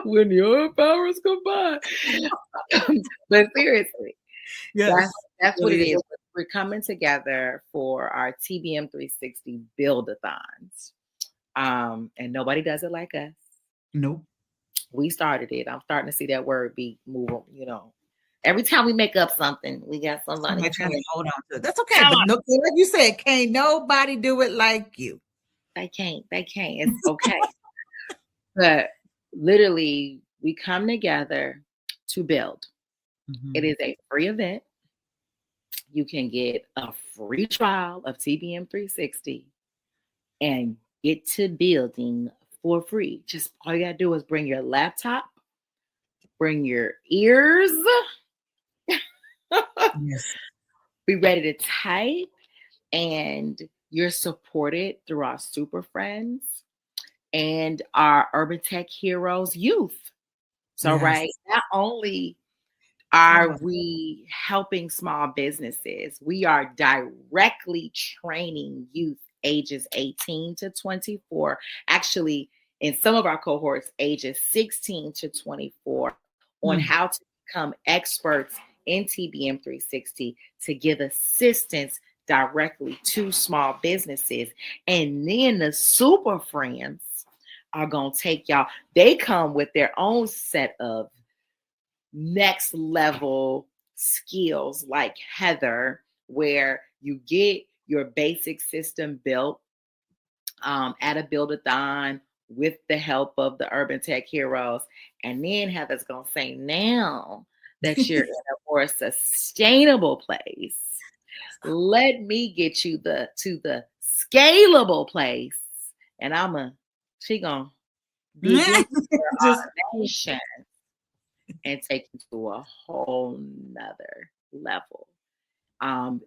When your powers combine. But seriously, Yes. that's what it is. We're coming together for our TBM 360 build-a-thons. And nobody does it like us. Nope. We started it. I'm starting to see that word be moving, Every time we make up something, we got somebody trying to hold on to it. That's okay. But no, like you said, can't nobody do it like you. They can't. It's okay. But literally, we come together to build. It is a free event. You can get a free trial of TBM 360 and get to building for free. Just all you gotta do is bring your laptop, bring your ears. Yes. Be ready to type, and you're supported through our super friends and our Urban Tech Heroes youth. So, right, not only are we helping small businesses, we are directly training youth ages 18 to 24. Actually, in some of our cohorts, ages 16 to 24, on how to become experts in TBM 360 to give assistance directly to small businesses. And then the super friends are going to take y'all. They come with their own set of next level skills like Heather, where you get your basic system built at a build-a-thon with the help of the Urban Tech Heroes. And then Heather's going to say, now that you're in a more sustainable place, let me get you to the scalable place. And she going to begin automation and take you to a whole nother level.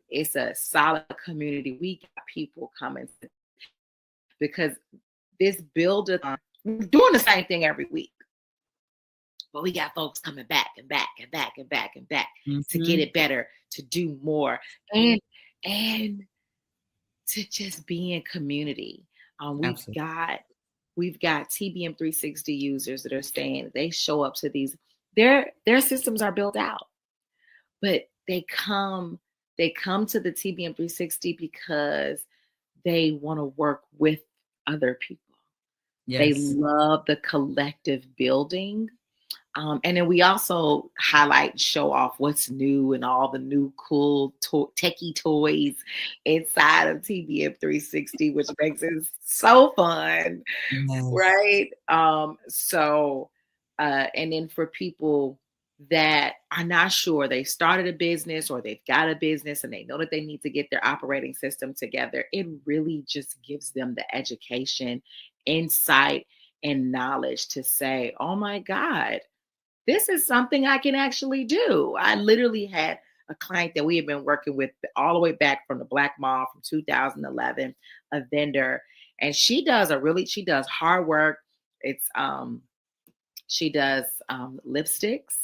It's a solid community. We got people coming because this builder, we're doing the same thing every week. But we got folks coming back and back and back and back and back to get it better, to do more, and to just be in community. We've got TBM 360 users that are saying they show up to these. Their systems are built out, but they come to the TBM 360 because they want to work with other people. Yes. They love the collective building. And then we also highlight and show off what's new and all the new cool techie toys inside of TBM 360, which makes it so fun, right? And then for people that are not sure, they started a business or they've got a business and they know that they need to get their operating system together, it really just gives them the education, insight, and knowledge to say, oh my God, this is something I can actually do. I literally had a client that we had been working with all the way back from the Black Mall from 2011, a vendor, and she does hard work. She does lipsticks,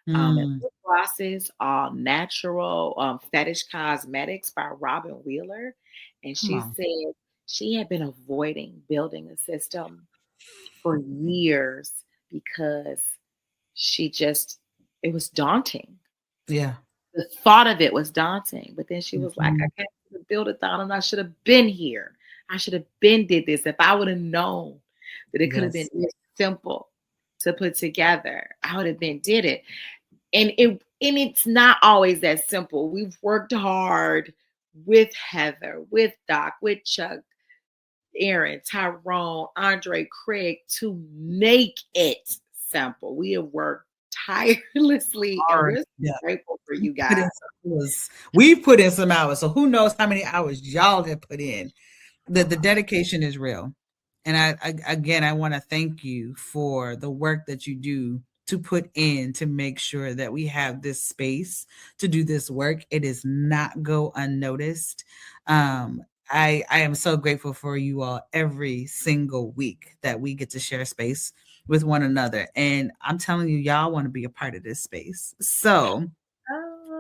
and lip glosses, all natural, Fetish Cosmetics by Robin Wheeler. And she said she had been avoiding building a system for years because it was daunting. Yeah. The thought of it was daunting. But then she was like, I can't build a thought and I should have been here. I should have did this. If I would have known that it could have been this simple to put together, I would have did it. And And it's not always that simple. We've worked hard with Heather, with Doc, with Chuck, Aaron, Tyrone, Andre, Craig to make it simple. We have worked tirelessly and we're so grateful for you guys. We put in some hours. So who knows how many hours y'all have put in. The dedication is real. And I want to thank you for the work that you do to put in to make sure that we have this space to do this work. It is not go unnoticed. I am so grateful for you all every single week that we get to share space with one another. And I'm telling you, y'all want to be a part of this space. So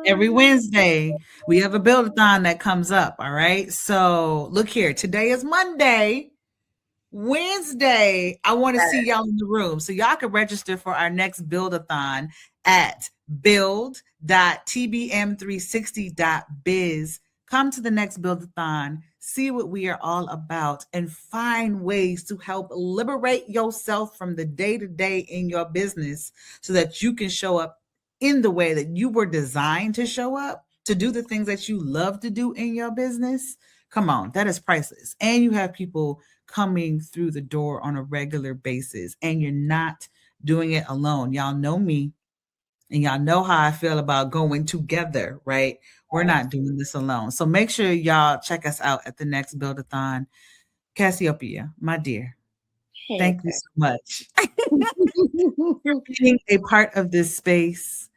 every Wednesday, we have a build-a-thon that comes up. All right. So look here. Today is Monday. Wednesday, I want to see y'all in the room. So y'all can register for our next build-a-thon at build.tbm360.biz. Come to the next build-a-thon, see what we are all about, and find ways to help liberate yourself from the day-to-day in your business so that you can show up in the way that you were designed to show up, to do the things that you love to do in your business. Come on, that is priceless. And you have people coming through the door on a regular basis, and you're not doing it alone. Y'all know me, and y'all know how I feel about going together, right? We're not doing this alone. So make sure y'all check us out at the next Build-a-thon. Cassiopeia, my dear, thank you so much for being a part of this space,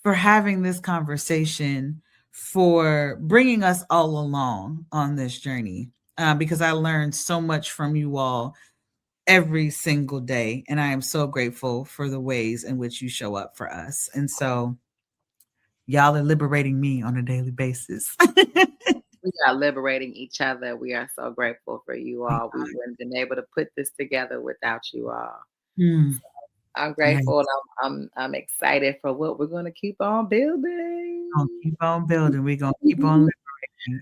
for having this conversation, for bringing us all along on this journey, because I learned so much from you all every single day. And I am so grateful for the ways in which you show up for us. And so y'all are liberating me on a daily basis. We are liberating each other. We are so grateful for you all. We wouldn't have been able to put this together without you all. So I'm grateful. And I'm excited for what we're going to keep on building. Keep on building. We're going to keep on liberating.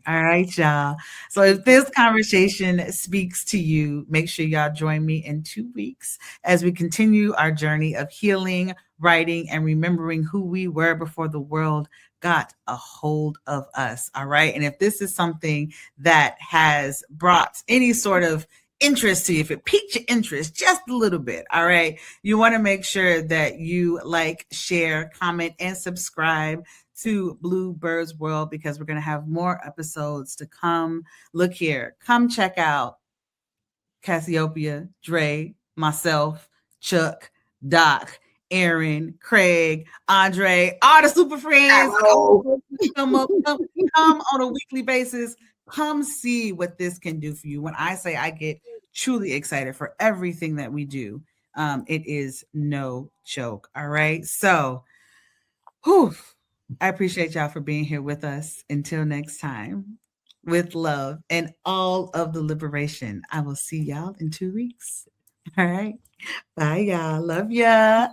All right, y'all. So if this conversation speaks to you, make sure y'all join me in 2 weeks as we continue our journey of healing, writing, and remembering who we were before the world got a hold of us. All right. And if this is something that has brought any sort of interest to you, if it piqued your interest just a little bit, all right, you want to make sure that you like, share, comment, and subscribe to Blue Bird's World, because we're going to have more episodes to come. Look here, come check out Cassiopeia, Dre, myself, Chuck, Doc, Aaron, Craig, Andre, all the super friends. Come on a weekly basis. Come see what this can do for you. When I say I get truly excited for everything that we do, it is no joke. All right. So, I appreciate y'all for being here with us. Until next time, with love and all of the liberation, I will see y'all in 2 weeks. All right. Bye, y'all. Love ya.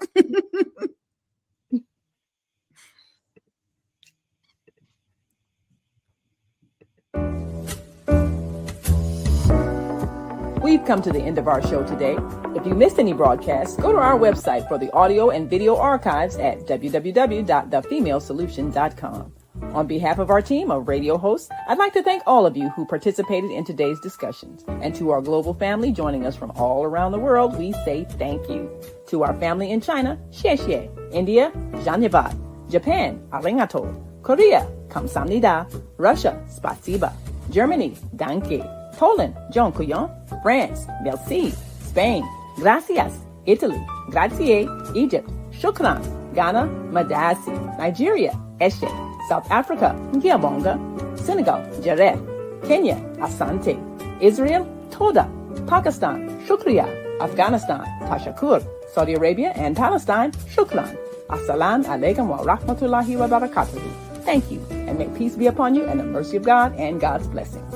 We've come to the end of our show today. If you missed any broadcasts, go to our website for the audio and video archives at www.thefemalesolution.com. On behalf of our team of radio hosts, I'd like to thank all of you who participated in today's discussions. And to our global family joining us from all around the world, we say thank you. To our family in China, xie xie. India, Dhanyavad. Japan, arigato. Korea, kamsamnida. Russia, spasiba. Germany, danke. Poland, dziękuję. France, merci. Spain, gracias. Italy, grazie. Egypt, shukran. Ghana, madasi. Nigeria, eshe. South Africa, ngiyabonga. Senegal, jareh. Kenya, asante. Israel, toda. Pakistan, shukriya. Afghanistan, tashakur. Saudi Arabia and Palestine, shukran. Assalamu alaikum wa rahmatullahi wa barakatuhu. Thank you, and may peace be upon you and the mercy of God and God's blessings.